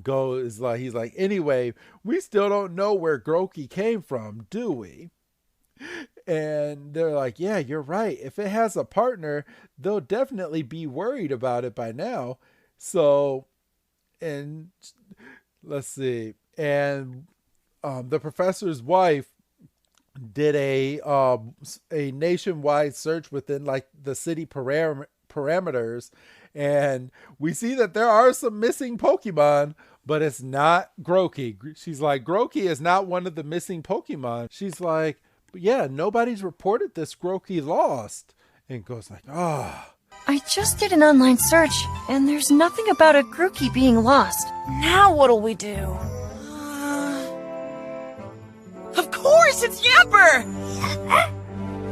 Go is like, he's like, anyway, we still don't know where Grokey came from, do we? And they're like, yeah, you're right. If it has a partner, they'll definitely be worried about it by now. So, and let's see. And the professor's wife did a nationwide search within like the city parameters. And we see that there are some missing Pokemon, but it's not Grokey. She's like, Grokey is not one of the missing Pokemon. She's like, yeah, nobody's reported this Grokey lost. And goes like, oh. I just did an online search, and there's nothing about a Grokey being lost. Now what'll we do? Of course, it's Yamper!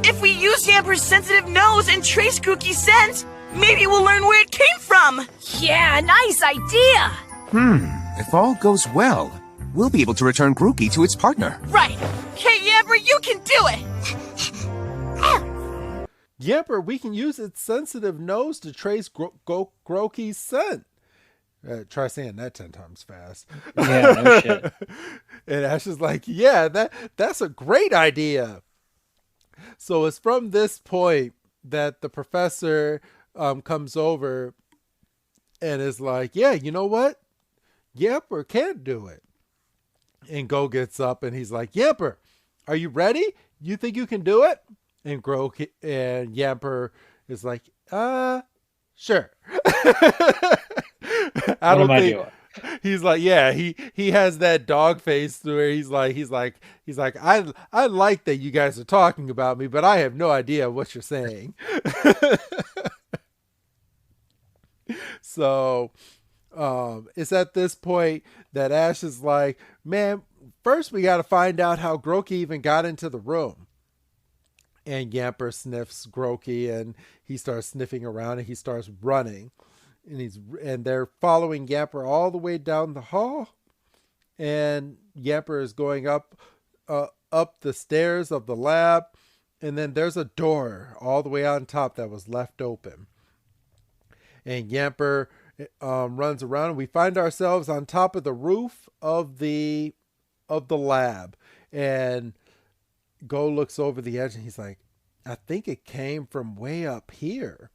If we use Yamper's sensitive nose and trace Grokey's scent, maybe we'll learn where it came from! Yeah, nice idea! If all goes well, we'll be able to return Grokey to its partner. Right! Okay, Yamper, you can do it! Yamper, we can use its sensitive nose to trace Grokey's scent. Try saying that 10 times fast. Yeah, no shit. And Ash is like, yeah, that's a great idea. So it's from this point that the professor comes over and is like, yeah, you know what? Yamper can't do it. And Go gets up and he's like, Yamper, are you ready? You think you can do it? And Grokey and Yamper is like, sure. What am I doing? He's like, yeah, he has that dog face where he's like, I like that you guys are talking about me, but I have no idea what you're saying. So it's at this point that Ash is like, man, first we got to find out how Grokey even got into the room. And Yamper sniffs Grokey and he starts sniffing around and he starts running. And they're following Yamper all the way down the hall. And Yamper is going up the stairs of the lab. And then there's a door all the way on top that was left open. And Yamper runs around and we find ourselves on top of the roof of the lab. And Go looks over the edge and he's like, I think it came from way up here.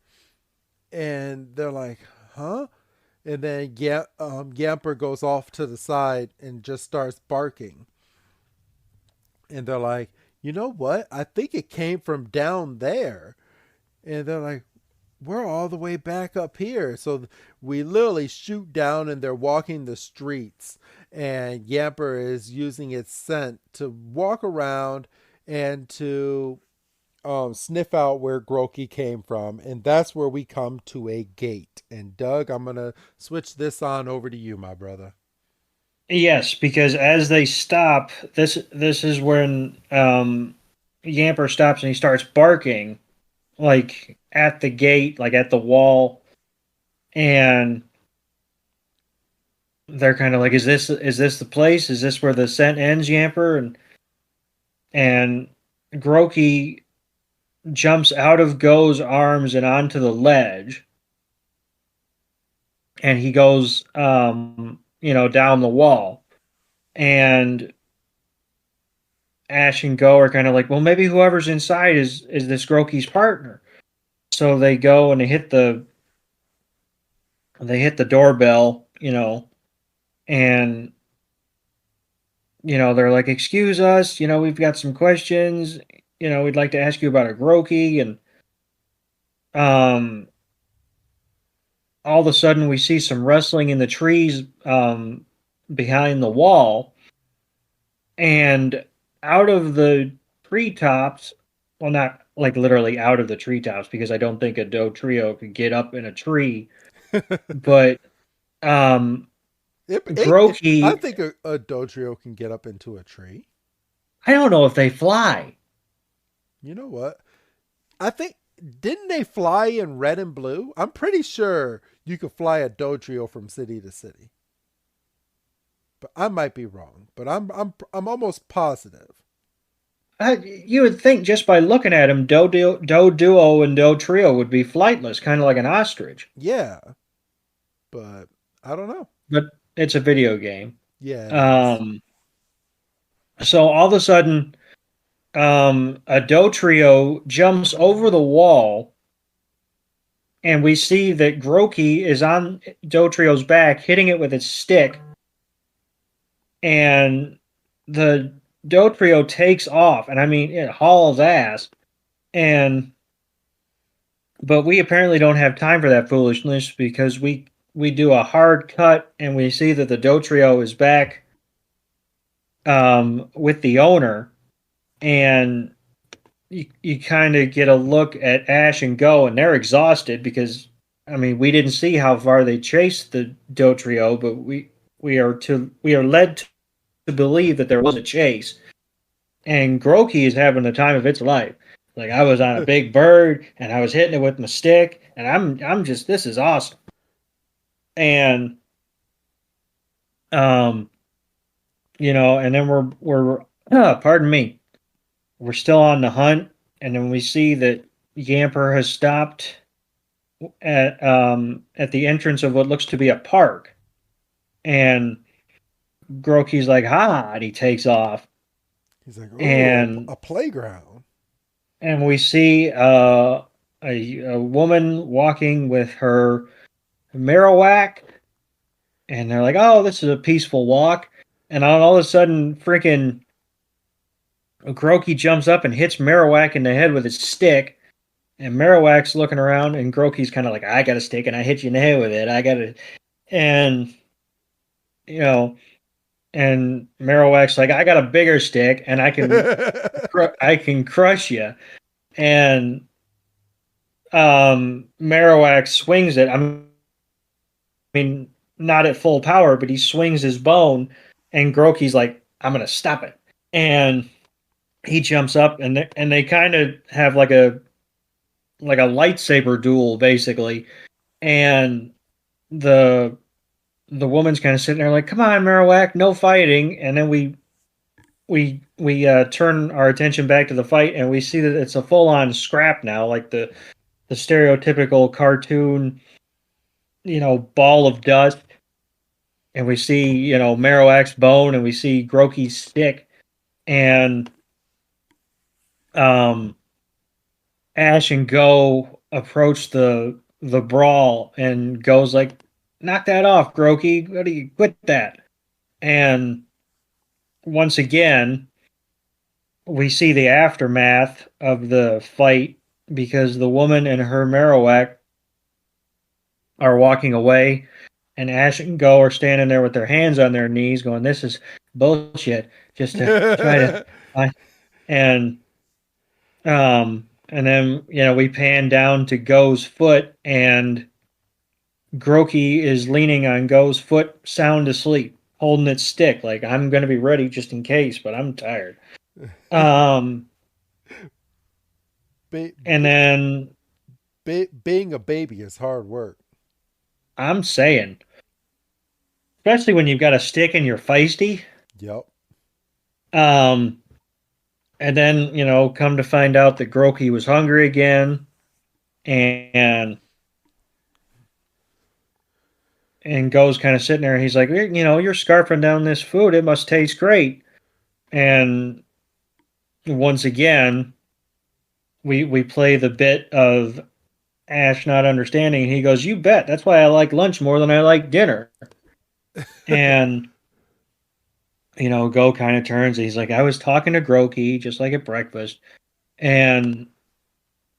And they're like, huh? And then Yamper goes off to the side and just starts barking. And they're like, you know what? I think it came from down there. And they're like, we're all the way back up here. So we literally shoot down and they're walking the streets. And Yamper is using its scent to walk around and to sniff out where Grokey came from. And that's where we come to a gate. And Doug, I'm going to switch this on over to you, my brother. Yes, because as they stop, this is when Yamper stops and he starts barking, like at the gate, like at the wall, and they're kind of like, "Is this the place? Is this where the scent ends, Yamper?" And Grokey jumps out of Go's arms and onto the ledge, and he goes, down the wall, and Ash and Go are kind of like, well, maybe whoever's inside is this Grokey's partner. So they go and they hit the doorbell, and they're like, excuse us, we've got some questions, we'd like to ask you about a Grokey, and all of a sudden we see some rustling in the trees behind the wall, and out of the treetops, well, not like literally out of the treetops, because I don't think a Do Trio could get up in a tree, but Grokey, I think a Do Trio can get up into a tree. I don't know if they fly. You know what? I think, didn't they fly in red and blue? I'm pretty sure you could fly a Do Trio from city to city. But I might be wrong. But I'm almost positive. You would think just by looking at him, Do Duo and Do Trio would be flightless, kind of like an ostrich. Yeah. But I don't know. But it's a video game. Yeah. So all of a sudden, a Do Trio jumps over the wall, and we see that Grokey is on Do Trio's back, hitting it with its stick, and the Do Trio takes off, and I mean, it hauls ass, but we apparently don't have time for that foolishness, because we do a hard cut, and we see that the Do Trio is back with the owner, and you kind of get a look at Ash and Go, and they're exhausted because, I mean, we didn't see how far they chased the Do Trio, but we are led to believe that there was a chase. And Grokey is having the time of its life. Like, I was on a big bird, and I was hitting it with my stick, and I'm just, this is awesome. And and then we're pardon me, we're still on the hunt, and then we see that Yamper has stopped at the entrance of what looks to be a park, and Grokey's like, "Ha!" and he takes off. He's like, "Oh, and a playground." And we see a woman walking with her Marowak, and they're like, "Oh, this is a peaceful walk." And all of a sudden, freaking Grokey jumps up and hits Marowak in the head with his stick. And Marowak's looking around, and Grokey's kind of like, "I got a stick, and I hit you in the head with it. I got it." And, and Marowak's like, "I got a bigger stick, and I can I can crush you." And Marowak swings it. I mean, not at full power, but he swings his bone, and Grokey's like, "I'm going to stop it." And he jumps up, and they kind of have like a lightsaber duel, basically. And the woman's kind of sitting there like, "Come on, Marowak, no fighting." And then we turn our attention back to the fight, and we see that it's a full-on scrap now, like the stereotypical cartoon, ball of dust. And we see, Marowak's bone, and we see Grokey's stick, and Ash and Go approach the brawl, and Go's like, "Knock that off, Grokey. What do you quit that?" And once again, we see the aftermath of the fight, because the woman and her Marowak are walking away, and Ash and Go are standing there with their hands on their knees, going, "This is bullshit." Just to try to, and and then we pan down to Go's foot, and Grokey is leaning on Go's foot, sound asleep, holding its stick, like, I'm going to be ready just in case, but I'm tired. And then being a baby is hard work. I'm saying, especially when you've got a stick and you're feisty. Yep. And then, come to find out that Grokey was hungry again, and Go's kind of sitting there, and he's like, you're scarfing down this food. It must taste great. And once again, we play the bit of Ash not understanding, and he goes, "You bet. That's why I like lunch more than I like dinner." And Go kind of turns, and he's like, "I was talking to Grokey just like at breakfast." And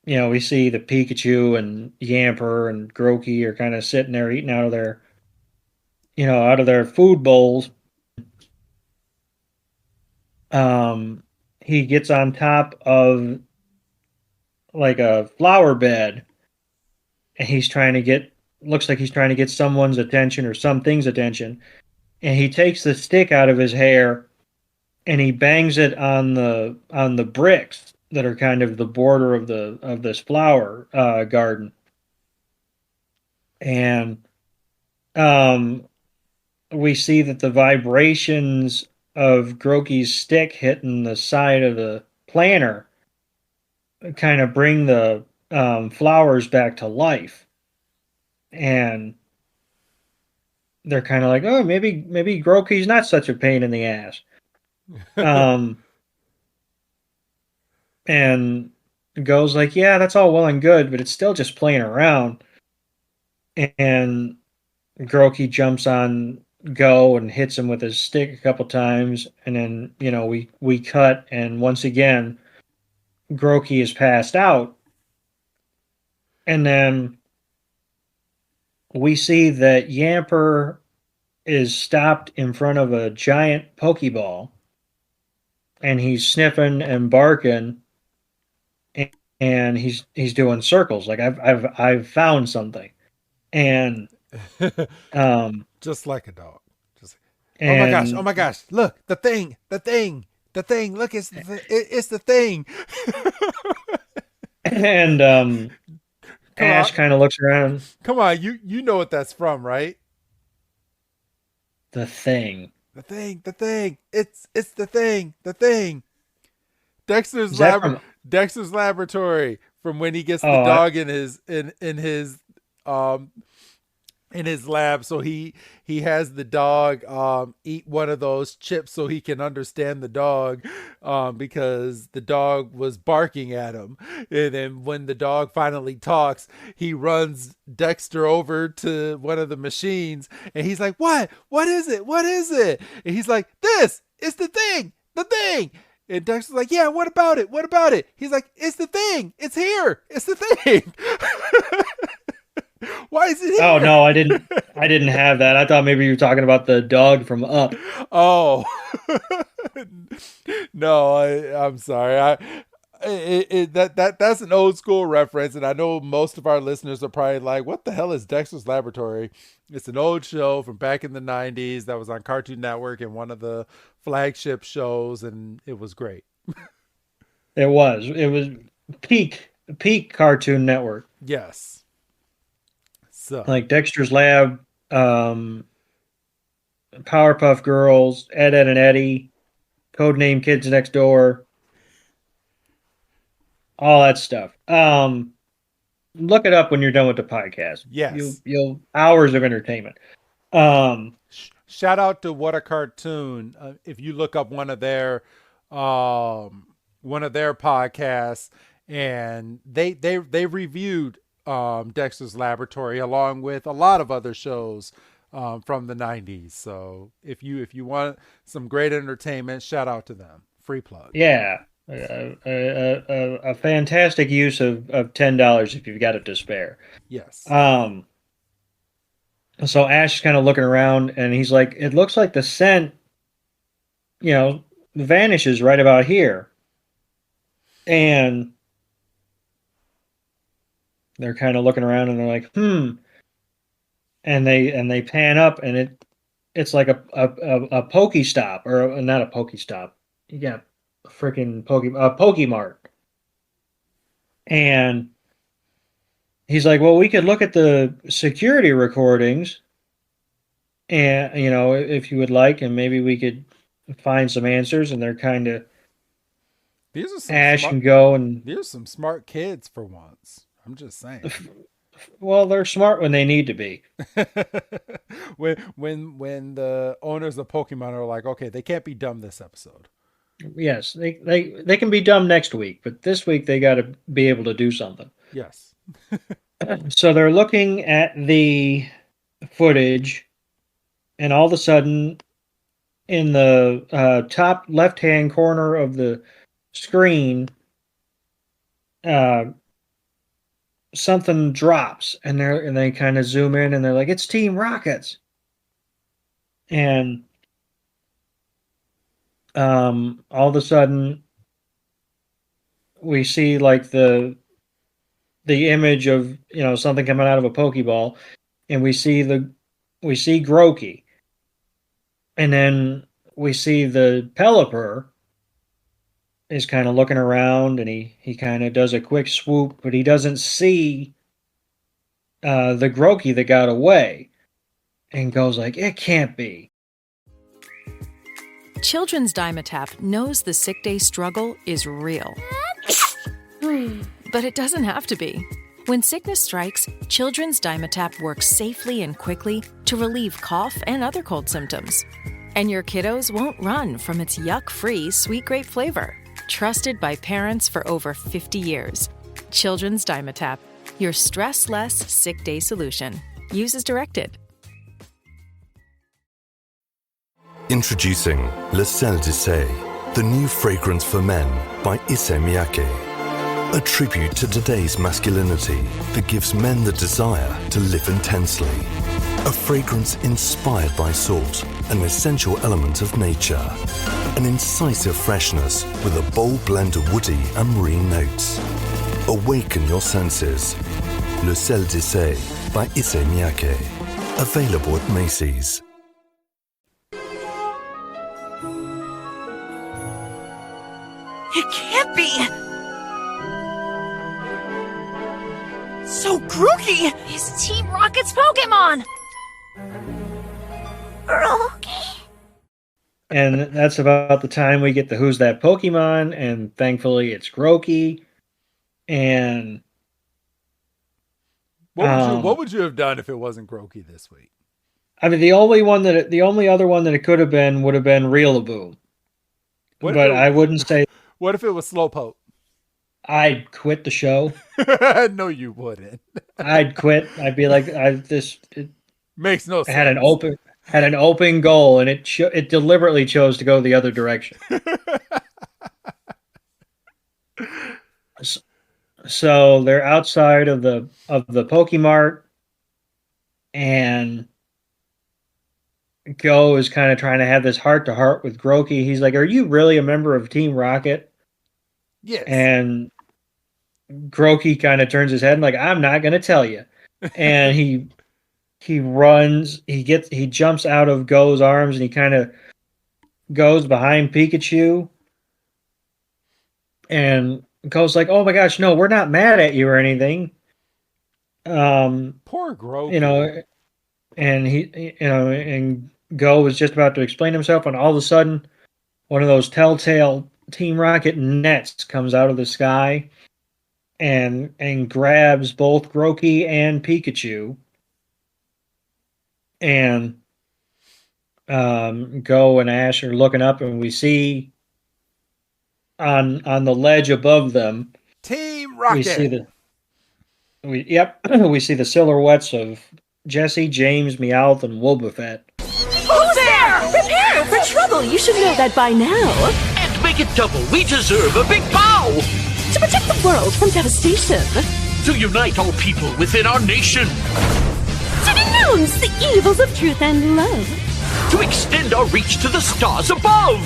we see the Pikachu and Yamper and Grokey are kind of sitting there eating out of their food bowls. He gets on top of like a flower bed, and looks like he's trying to get someone's attention or something's attention. And he takes the stick out of his hair and he bangs it on the bricks that are kind of the border of this flower garden. And we see that the vibrations of Grokey's stick hitting the side of the planter kind of bring the flowers back to life. And they're kind of like, oh, maybe Grokey's not such a pain in the ass. And Go's like, yeah, that's all well and good, but it's still just playing around. And Grokey jumps on Go and hits him with his stick a couple times, and then we cut, and once again Grokey is passed out. And then we see that Yamper is stopped in front of a giant Pokeball, and he's sniffing and barking, and he's doing circles like I've found something, and just like a dog. Oh my gosh! Look, the thing! Look, it's the thing. And Ash kind of looks around. Come on, you know what that's from, right? The thing. It's the thing. Dexter's laboratory, from when he gets the dog in his lab, so he has the dog eat one of those chips so he can understand the dog, because the dog was barking at him. And then when the dog finally talks, he runs Dexter over to one of the machines, and he's like, what is it, and he's like, this is the thing. And Dexter's like, yeah, what about it? He's like, it's the thing, it's here, it's the thing. Why is it here? Oh no, I didn't have that. I thought maybe you were talking about the dog from Up. Oh. No, I'm sorry. That's an old school reference, and I know most of our listeners are probably like, what the hell is Dexter's Laboratory? It's an old show from back in the 90s that was on Cartoon Network and one of the flagship shows, and it was great. It was peak Cartoon Network. Yes. So, like Dexter's Lab, Powerpuff Girls, Ed, Ed and Eddie, Codename Kids Next Door, all that stuff. Look it up when you're done with the podcast. Yes. You'll hours of entertainment. Shout out to What a Cartoon. If you look up one of their podcasts, and they reviewed Dexter's Laboratory along with a lot of other shows from the 90s. So if you want some great entertainment, shout out to them. Free plug. Yeah. A fantastic use of $10 if you've got it to spare. Yes. So Ash is kind of looking around, and he's like, it looks like the scent, vanishes right about here. And they're kind of looking around, and they're like, And they pan up, and it's like a Pokestop, or not a Pokestop. You got a freaking Pokemart. And he's like, well, we could look at the security recordings, and if you would like, and maybe we could find some answers. And they're kind of Ash and Go, and these are some smart kids for once. I'm just saying. Well, they're smart when they need to be. when the owners of Pokemon are like, okay, they can't be dumb this episode. Yes, they can be dumb next week, but this week they got to be able to do something. Yes. So they're looking at the footage, and all of a sudden, in the top left-hand corner of the screen, something drops, and they kind of zoom in, and they're like, "It's Team Rockets," and all of a sudden, we see like the image of something coming out of a Pokeball, and we see Grokey, and then we see the Pelipper is kind of looking around, and he kind of does a quick swoop, but he doesn't see the Grokey that got away, and goes like, it can't be. Children's Dimetapp knows the sick day struggle is real. But it doesn't have to be. When sickness strikes, Children's Dimetapp works safely and quickly to relieve cough and other cold symptoms. And your kiddos won't run from its yuck-free sweet grape flavor. Trusted by parents for over 50 years. Children's Dimetapp, your stress-less sick day solution. Use as directed. Introducing Le Sel de Say, the new fragrance for men by Issey Miyake. A tribute to today's masculinity that gives men the desire to live intensely. A fragrance inspired by salt, an essential element of nature. An incisive freshness with a bold blend of woody and marine notes. Awaken your senses. Le Sel de Say by Issey Miyake. Available at Macy's. It can't be! So Grokey is Team Rocket's Pokemon! Grokey. And that's about the time we get the Who's That Pokemon, and thankfully it's Grokey. And what would you have done if it wasn't Grokey this week? I mean, the only other one that it could have been would have been Rillaboom. But I wouldn't say. What if it was Slowpoke? I'd quit the show. No, you wouldn't. I'd quit. I'd be like, it makes no sense. Had an open goal, and it deliberately chose to go the other direction. So they're outside of the Pokemart, and Go is kind of trying to have this heart-to-heart with Grokey. He's like, "Are you really a member of Team Rocket?" Yes. And Grokey kind of turns his head and like, "I'm not going to tell you." And he runs, he jumps out of Go's arms, and he kind of goes behind Pikachu. And Go's like, "Oh my gosh, no, we're not mad at you or anything." Poor Grokey. And Go was just about to explain himself, and all of a sudden, one of those telltale Team Rocket nets comes out of the sky and grabs both Grokey and Pikachu. And Go and Ash are looking up, and we see on the ledge above them, Team Rocket. We see the silhouettes of Jesse, James, Meowth, and Wobbuffet. Who's there? Prepare for trouble. You should know that by now. And make it double. We deserve a big pow! To protect the world from devastation. To unite all people within our nation. To denounce the evils of truth and love. To extend our reach to the stars above.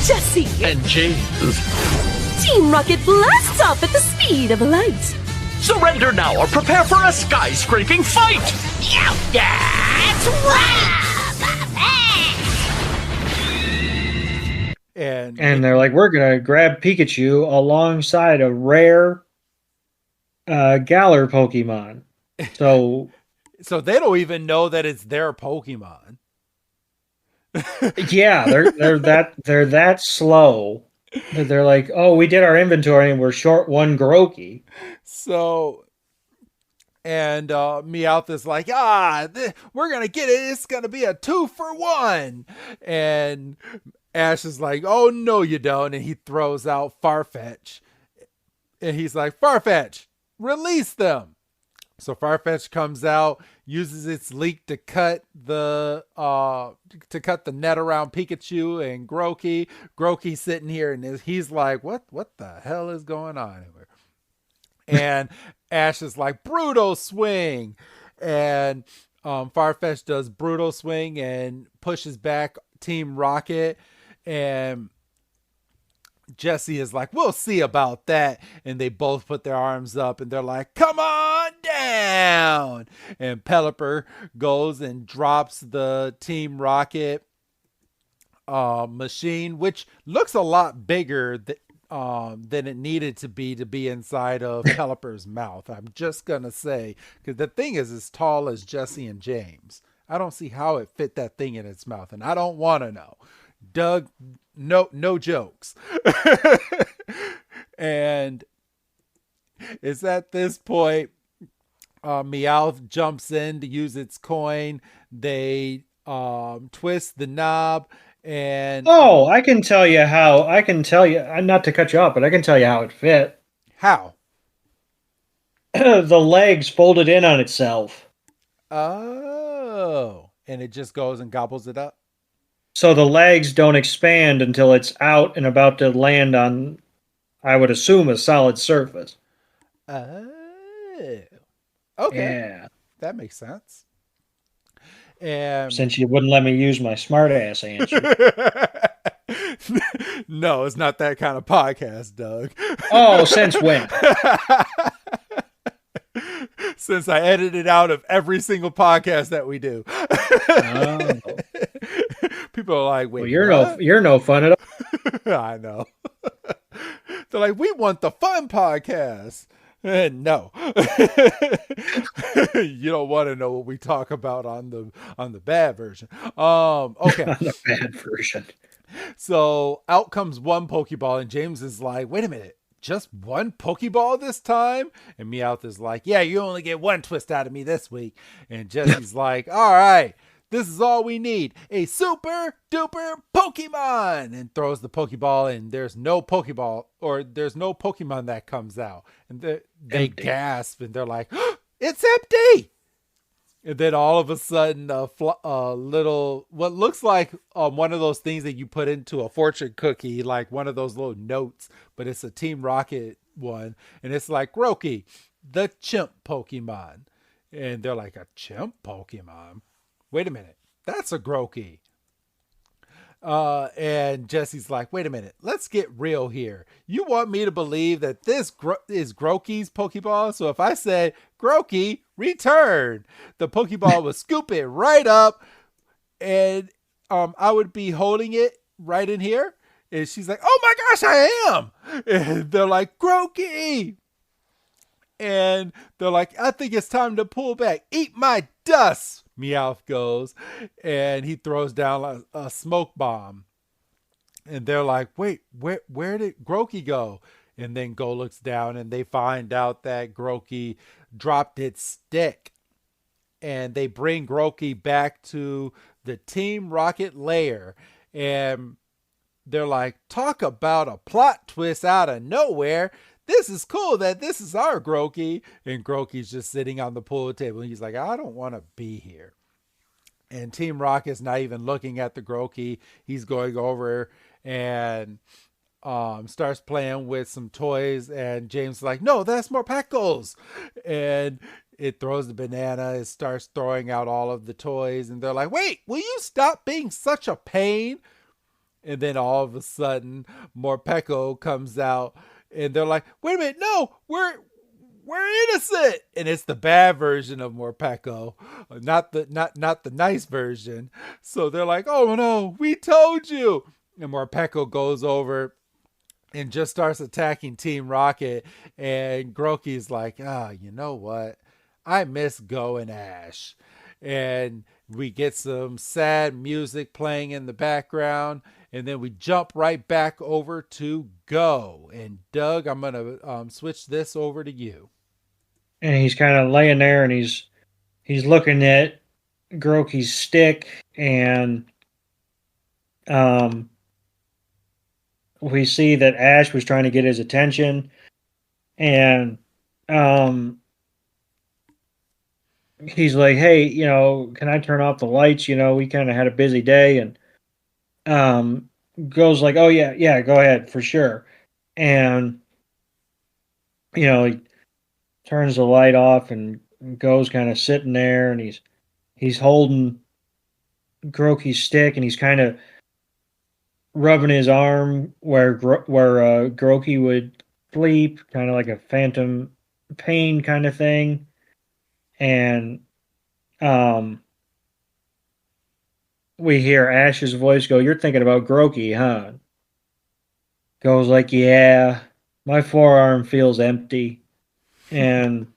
Jesse and James. Team Rocket blasts off at the speed of light. Surrender now or prepare for a skyscraping fight. That's right. And they're like, we're going to grab Pikachu alongside a rare Galar Pokemon. So they don't even know that it's their Pokemon. Yeah, they're that slow. They're like, oh, we did our inventory and we're short one Grokey. So, and Meowth is like, we're going to get it. It's going to be a 2-for-1. And Ash is like, oh, no, you don't. And he throws out Farfetch. And he's like, Farfetch, release them. So Farfetch comes out, uses its leak to cut the net around Pikachu and Grokey. Grokey sitting here and he's like, what the hell is going on here? And Ash is like, Brutal Swing. And Farfetch does Brutal Swing and pushes back Team Rocket. And Jesse is like, we'll see about that. And they both put their arms up and they're like, come on down. And Pelipper goes and drops the Team Rocket machine, which looks a lot bigger than it needed to be inside of Pelipper's mouth. I'm just going to say, because the thing is as tall as Jesse and James. I don't see how it fit that thing in its mouth. And I don't want to know. Doug, no jokes. And it's at this point, Meowth jumps in to use its coin. They twist the knob and... Oh, I can tell you, not to cut you off, but I can tell you how it fit. How? The legs folded in on itself. Oh. And it just goes and gobbles it up? So the legs don't expand until it's out and about to land on, I would assume, a solid surface. Oh. Okay. Yeah. That makes sense. And since you wouldn't let me use my smart-ass answer. No, it's not that kind of podcast, Doug. Oh, since when? Since I edited out of every single podcast that we do. Oh. People are like, wait, well, you're no fun at all. I know. They're like, we want the fun podcast. And no. You don't want to know what we talk about on the bad version. Okay. On the bad version. So out comes one Pokeball and James is like, wait a minute. Just one Pokeball this time? And Meowth is like, yeah, you only get one twist out of me this week. And Jesse's like, all right, this is all we need. A super duper Pokemon. And throws the Pokeball and there's no Pokeball or there's no Pokemon that comes out. And they gasp and they're like, oh, it's empty. And then all of a sudden, a little, what looks like one of those things that you put into a fortune cookie, like one of those little notes, but it's a Team Rocket one. And it's like, Grokey, the chimp Pokemon. And they're like, a chimp Pokemon? Wait a minute. That's a Grokey. And Jesse's like, wait a minute. Let's get real here. You want me to believe that this is Grokey's Pokeball? So if I said, Grokey, return, the Pokeball would scoop it right up and I would be holding it right in here. And she's like, oh my gosh, I am. And they're like, Grokey. And they're like, I think it's time to pull back. Eat my dust. Meowth goes and he throws down a smoke bomb. And they're like, wait, where did Grokey go? And then Go looks down and they find out that Grokey dropped its stick. And they bring Grokey back to the Team Rocket lair. And they're like, talk about a plot twist out of nowhere. This is cool that this is our Grokey. And Grokey's just sitting on the pool table. And he's like, I don't want to be here. And Team Rocket's not even looking at the Grokey. He's going over and starts playing with some toys, and James is like, no, that's more Pecos. And it throws the banana. It starts throwing out all of the toys, and they're like, wait, will you stop being such a pain? And then all of a sudden, Morpeko comes out, and they're like, wait a minute, no, we're innocent. And it's the bad version of Morpeko, not the nice version. So they're like, oh no, we told you. And Morpeko goes over and just starts attacking Team Rocket. And Grokey's like, you know what? I miss Go and Ash. And we get some sad music playing in the background. And then we jump right back over to Go. And Doug, I'm going to switch this over to you. And he's kind of laying there, and he's looking at Grokey's stick, and we see that Ash was trying to get his attention, and he's like, hey, can I turn off the lights? We kind of had a busy day. And Go's like, oh yeah, go ahead, for sure. And he turns the light off, and Go's kind of sitting there, and he's holding Grokey's stick, and he's kind of rubbing his arm where Grokey would sleep, kind of like a phantom pain kind of thing. And we hear Ash's voice go, you're thinking about Grokey, huh? Goes like, yeah, my forearm feels empty. And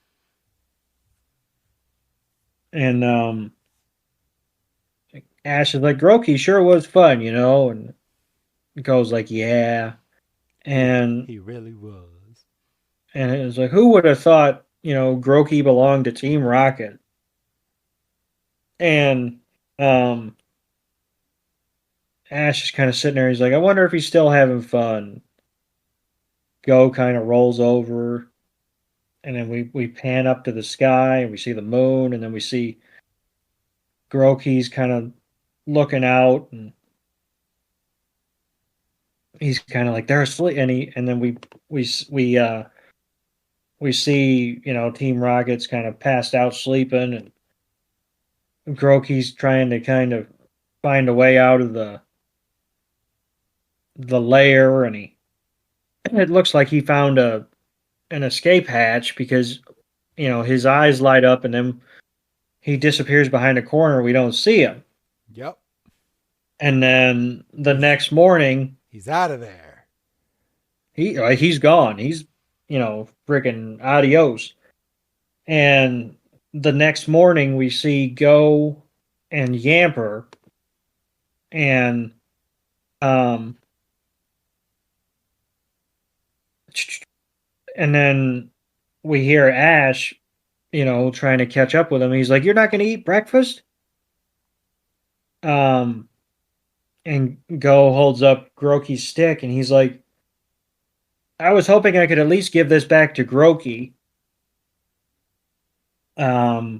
Ash is like, Grokey sure was fun, and goes like, yeah. And he really was. And it was like, who would have thought, Grokey belonged to Team Rocket? And Ash is kind of sitting there. He's like, I wonder if he's still having fun. Go kind of rolls over, and then we pan up to the sky, and we see the moon, and then we see Grokey's kind of looking out, and he's kind of like, they're asleep. And then we see, Team Rocket's kind of passed out sleeping, and Grokey's trying to kind of find a way out of the lair, and it looks like he found an escape hatch, because his eyes light up, and then he disappears behind a corner. We don't see him. Yep. And then the next morning, he's out of there. He's gone. He's freaking adios. And the next morning, we see Go and Yamper, and then we hear Ash, trying to catch up with him. He's like, you're not going to eat breakfast? And Go holds up Grokey's stick, and he's like, I was hoping I could at least give this back to Grokey. Ash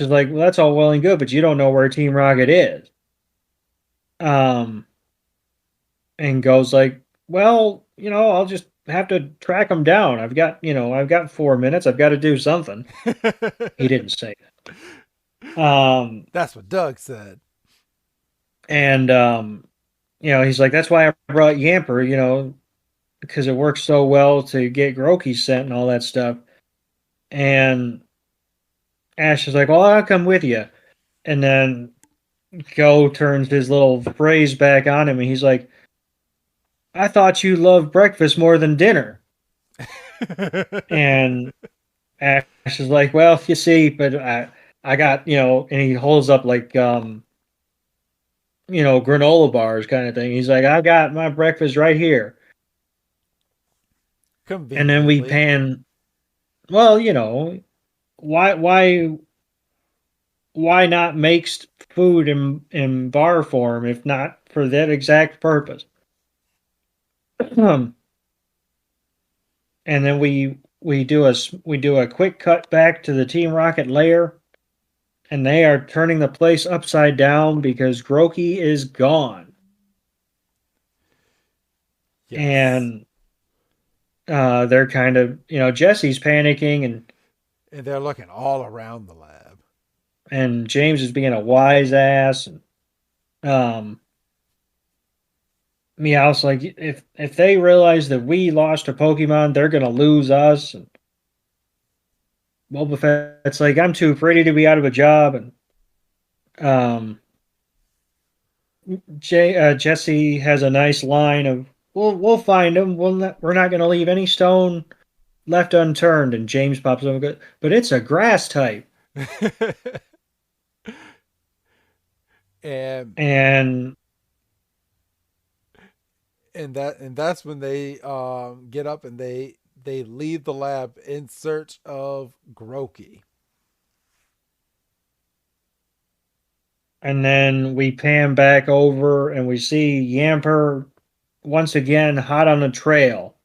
is like, well, that's all well and good, but you don't know where Team Rocket is. And Go's like, well, I'll just have to track him down. I've got 4 minutes. I've got to do something. He didn't say that. That's what Doug said. And, he's like, that's why I brought Yamper, because it works so well to get Grokey sent and all that stuff. And Ash is like, well, I'll come with you. And then Go turns his little phrase back on him, and he's like, I thought you loved breakfast more than dinner. And Ash is like, well, you see, but I got, and he holds up like, granola bars kind of thing. He's like, I got my breakfast right here. And then we pan, well, why not make food in bar form if not for that exact purpose? And then we do a quick cut back to the Team Rocket lair, and they are turning the place upside down because Grokey is gone. Yes. And they're kind of, Jesse's panicking, and they're looking all around the lab. And James is being a wise ass. And, Meowth's like, if they realize that we lost a Pokemon, they're gonna lose us. And Boba Fett's like, I'm too pretty to be out of a job. And Jesse has a nice line of, we'll find him. We're not gonna leave any stone left unturned. And James pops up and goes, but it's a grass type. and that's when they get up and they leave the lab in search of Grokey. And then we pan back over and we see Yamper once again hot on the trail.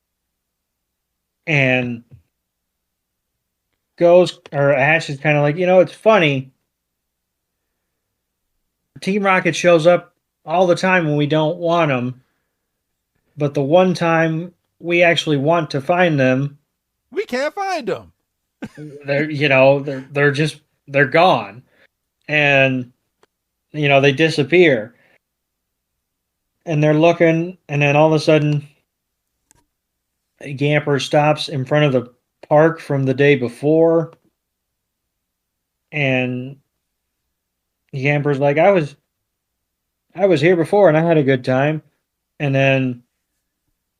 And Ash is kind of like, it's funny. Team Rocket shows up all the time when we don't want them. But the one time we actually want to find them, we can't find them. They're gone. And they disappear. And they're looking, and then all of a sudden Yamper stops in front of the park from the day before. And Yamper's like, I was here before and I had a good time. And then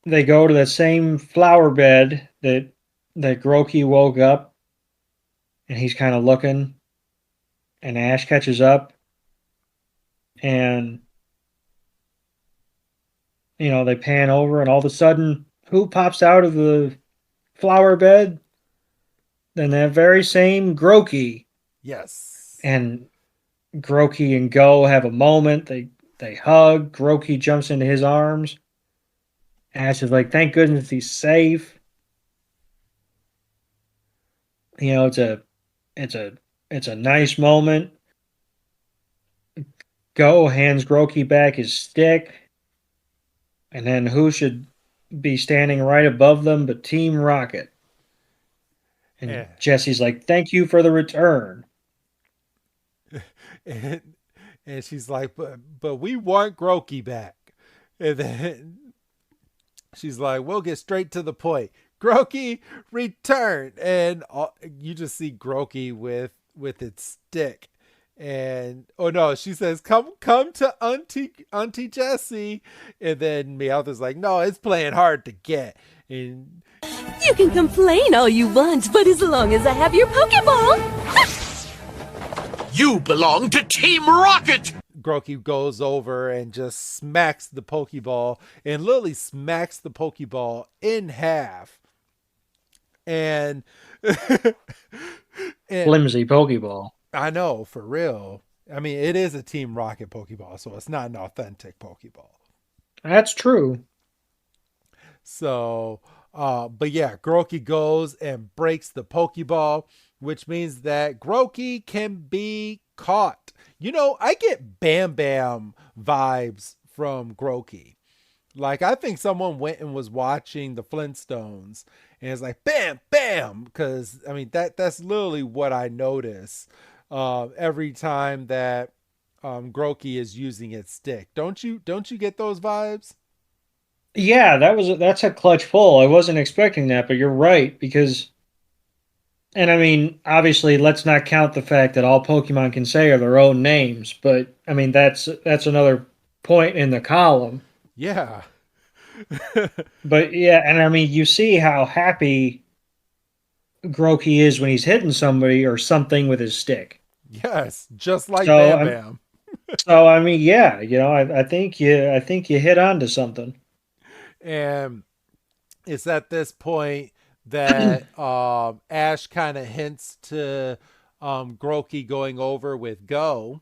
they go to the same flower bed that Grokey woke up, and he's kind of looking, and Ash catches up, and they pan over, and all of a sudden, who pops out of the flower bed? Then that very same Grokey. Yes. And Grokey and Go have a moment. They hug. Grokey jumps into his arms. Ash is like, thank goodness he's safe. It's a nice moment. Go hands Grokey back his stick. And then who should be standing right above them but Team Rocket? And Jesse's like, thank you for the return. And she's like, but we want Grokey back. And then she's like, we'll get straight to the point. Grokey, return. And you just see Grokey with its stick. And she says, come to Auntie Jessie. And then Meowth is like, no, it's playing hard to get. And you can complain all you want, but as long as I have your Pokeball. You belong to Team Rocket! Grokey goes over and just smacks the Pokeball, and Lily smacks the Pokeball in half. And flimsy Pokeball. I know, for real. I mean, it is a Team Rocket Pokeball, so it's not an authentic Pokeball. That's true. So, but yeah, Grokey goes and breaks the Pokeball, which means that Grokey can be caught. I get Bam Bam vibes from Grokey. Like, I think someone went and was watching the Flintstones and it's like, bam, bam. Because, I mean, that's literally what I notice every time that Grokey is using its stick. Don't you get those vibes? Yeah, that's a clutch pull. I wasn't expecting that, but you're right, because, and I mean, obviously, let's not count the fact that all Pokemon can say are their own names, but I mean, that's another point in the column. Yeah. But yeah, and I mean, you see how happy Grokey is when he's hitting somebody or something with his stick. Yes, just like Bam Bam. So I mean, yeah, I think you hit on to something. And it's at this point that Ash kind of hints to Grokey going over with Go.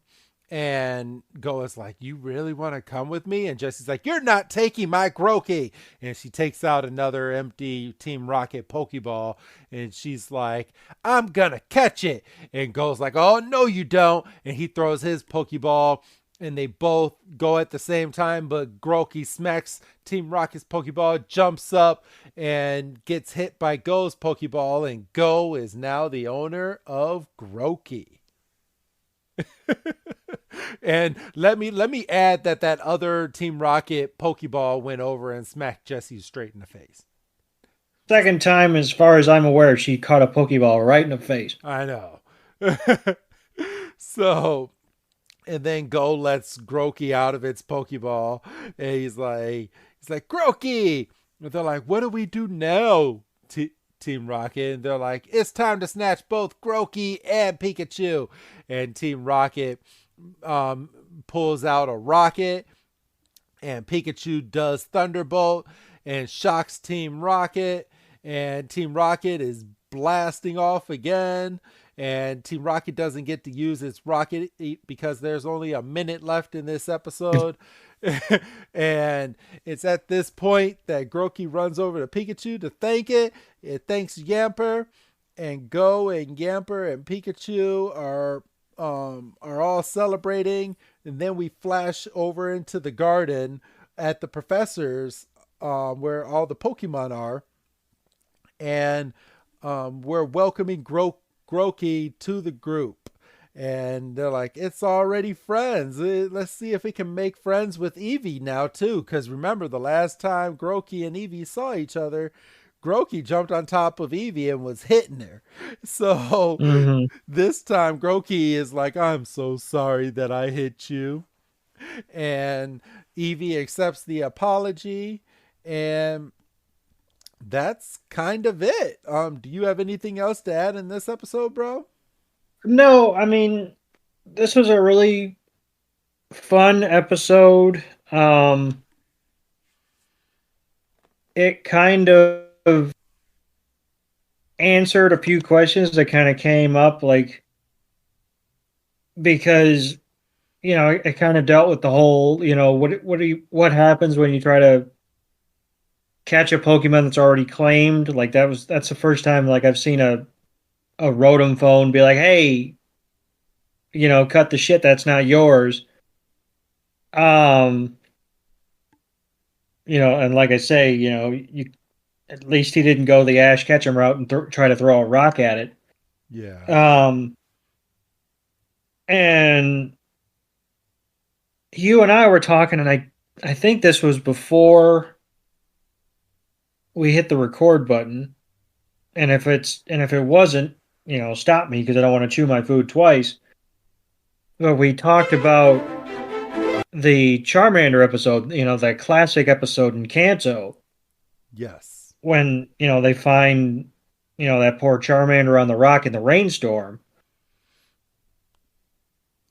And Go is like, you really want to come with me? And Jessie's like, you're not taking my Grokey. And she takes out another empty Team Rocket Pokeball. And she's like, I'm going to catch it. And Go's like, oh, no, you don't. And he throws his Pokeball. And they both go at the same time. But Grokey smacks Team Rocket's Pokeball, jumps up, and gets hit by Go's Pokeball. And Go is now the owner of Grokey. And let me add that other Team Rocket Pokeball went over and smacked Jessie straight in the face. Second time, as far as I'm aware, she caught a Pokeball right in the face. I know. So, and then Go lets Grokey out of its Pokeball, and he's like, Grokey! And they're like, what do we do now, Team Rocket? And they're like, it's time to snatch both Grokey and Pikachu. And Team Rocket pulls out a rocket, and Pikachu does Thunderbolt and shocks Team Rocket, and Team Rocket is blasting off again, and Team Rocket doesn't get to use its rocket because there's only a minute left in this episode. And it's at this point that Grokey runs over to Pikachu to thank it. It thanks Yamper, and Go and Yamper and Pikachu are all celebrating. And then we flash over into the garden at the professor's, where all the Pokemon are, and we're welcoming Grokey to the group. And they're like, it's already friends. Let's see if we can make friends with Eevee now too. Because remember, the last time Grokey and Eevee saw each other, Grokey jumped on top of Eevee and was hitting her. So this time Grokey is like, I'm so sorry that I hit you. And Eevee accepts the apology. And that's kind of it. Do you have anything else to add in this episode, bro? No, I mean, this was a really fun episode. It kind of answered a few questions that kind of came up, like, because, you know, it kind of dealt with the whole, you know, what happens when you try to catch a Pokemon that's already claimed. Like, that's the first time, like, I've seen a Rotom phone be like, hey, you know, cut the shit, that's not yours. You know, and like I say, you know, at least he didn't go the Ash Ketchum route and try to throw a rock at it. Yeah. And you and I were talking, and I think this was before we hit the record button. And if it wasn't, you know, stop me, because I don't want to chew my food twice. But we talked about the Charmander episode, you know, that classic episode in Kanto. Yes. When, you know, they find, you know, that poor Charmander on the rock in the rainstorm.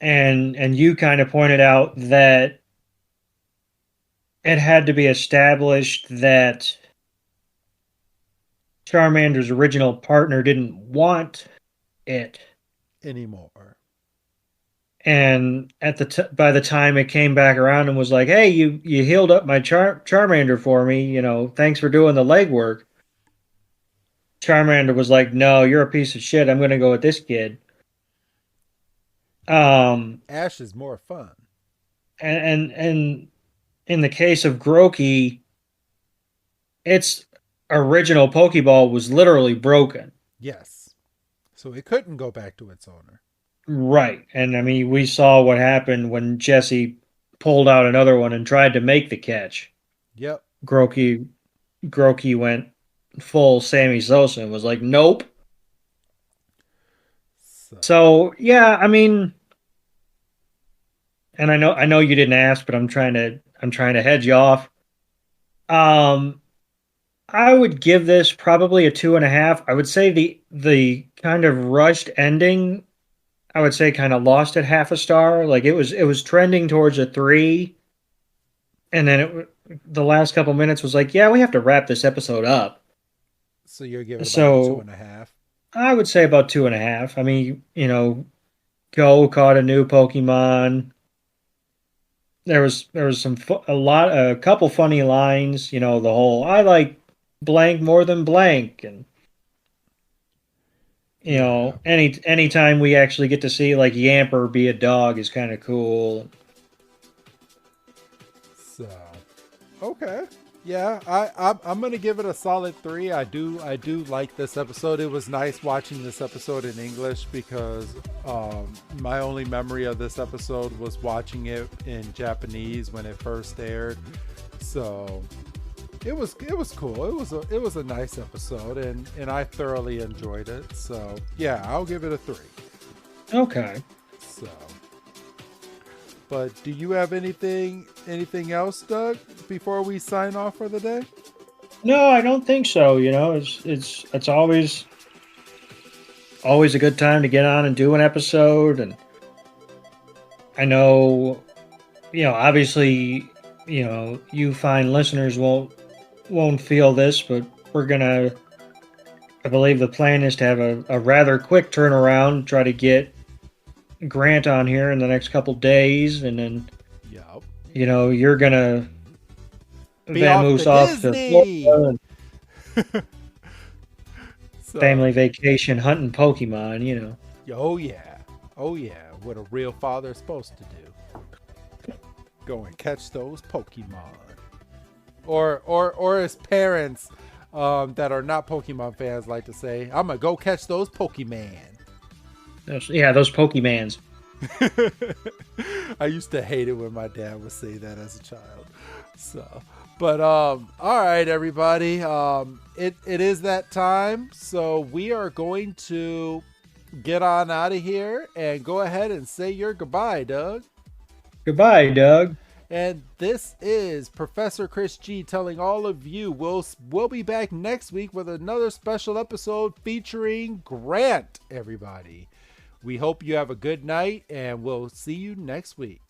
And you kind of pointed out that it had to be established that Charmander's original partner didn't want it anymore. And by the time it came back around and was like, hey, you healed up my Charmander for me, you know, thanks for doing the legwork. Charmander was like, no, you're a piece of shit. I'm going to go with this kid. Ash is more fun. And in the case of Grokey, its original Pokeball was literally broken. Yes. So it couldn't go back to its owner. Right. And I mean, we saw what happened when Jessie pulled out another one and tried to make the catch. Yep. Grokey went full Sammy Sosa and was like, nope. So yeah, I mean, and I know you didn't ask, but I'm trying to hedge you off. I would give this probably a 2.5. I would say the kind of rushed ending, I would say, kind of lost it half a star. Like it was trending towards a 3, and then the last couple minutes was like, yeah, we have to wrap this episode up. So you're giving it about 2.5. I would say about 2.5. I mean, you know, Go caught a new Pokemon. There was a couple funny lines. You know, the whole "I like blank more than blank," and you know, anytime we actually get to see like Yamper be a dog is kind of cool. So, okay. Yeah, I'm gonna give it a solid 3. I do like this episode. It was nice watching this episode in English because my only memory of this episode was watching it in Japanese when it first aired. So it was cool. It was a nice episode, and I thoroughly enjoyed it. So yeah, I'll give it a 3. Okay. So, but do you have anything else, Doug, before we sign off for the day? No, I don't think so. You know, it's always a good time to get on and do an episode, and I know, you know, obviously, you know, you fine listeners won't feel this, but I believe the plan is to have a rather quick turnaround, try to get Grant on here in the next couple days, and then, you know, you're gonna vamoose off to Florida and family vacation hunting Pokemon, you know. Oh yeah, what a real father is supposed to do. Go and catch those Pokemon, or as parents that are not Pokemon fans like to say, I'm gonna go catch those Pokemon. Those Pokemans. I used to hate it when my dad would say that as a child. So, but all right, everybody. It is that time. So we are going to get on out of here and go ahead and say your goodbye, Doug. Goodbye, Doug. And this is Professor Chris G telling all of you we'll be back next week with another special episode featuring Grant, everybody. We hope you have a good night, and we'll see you next week.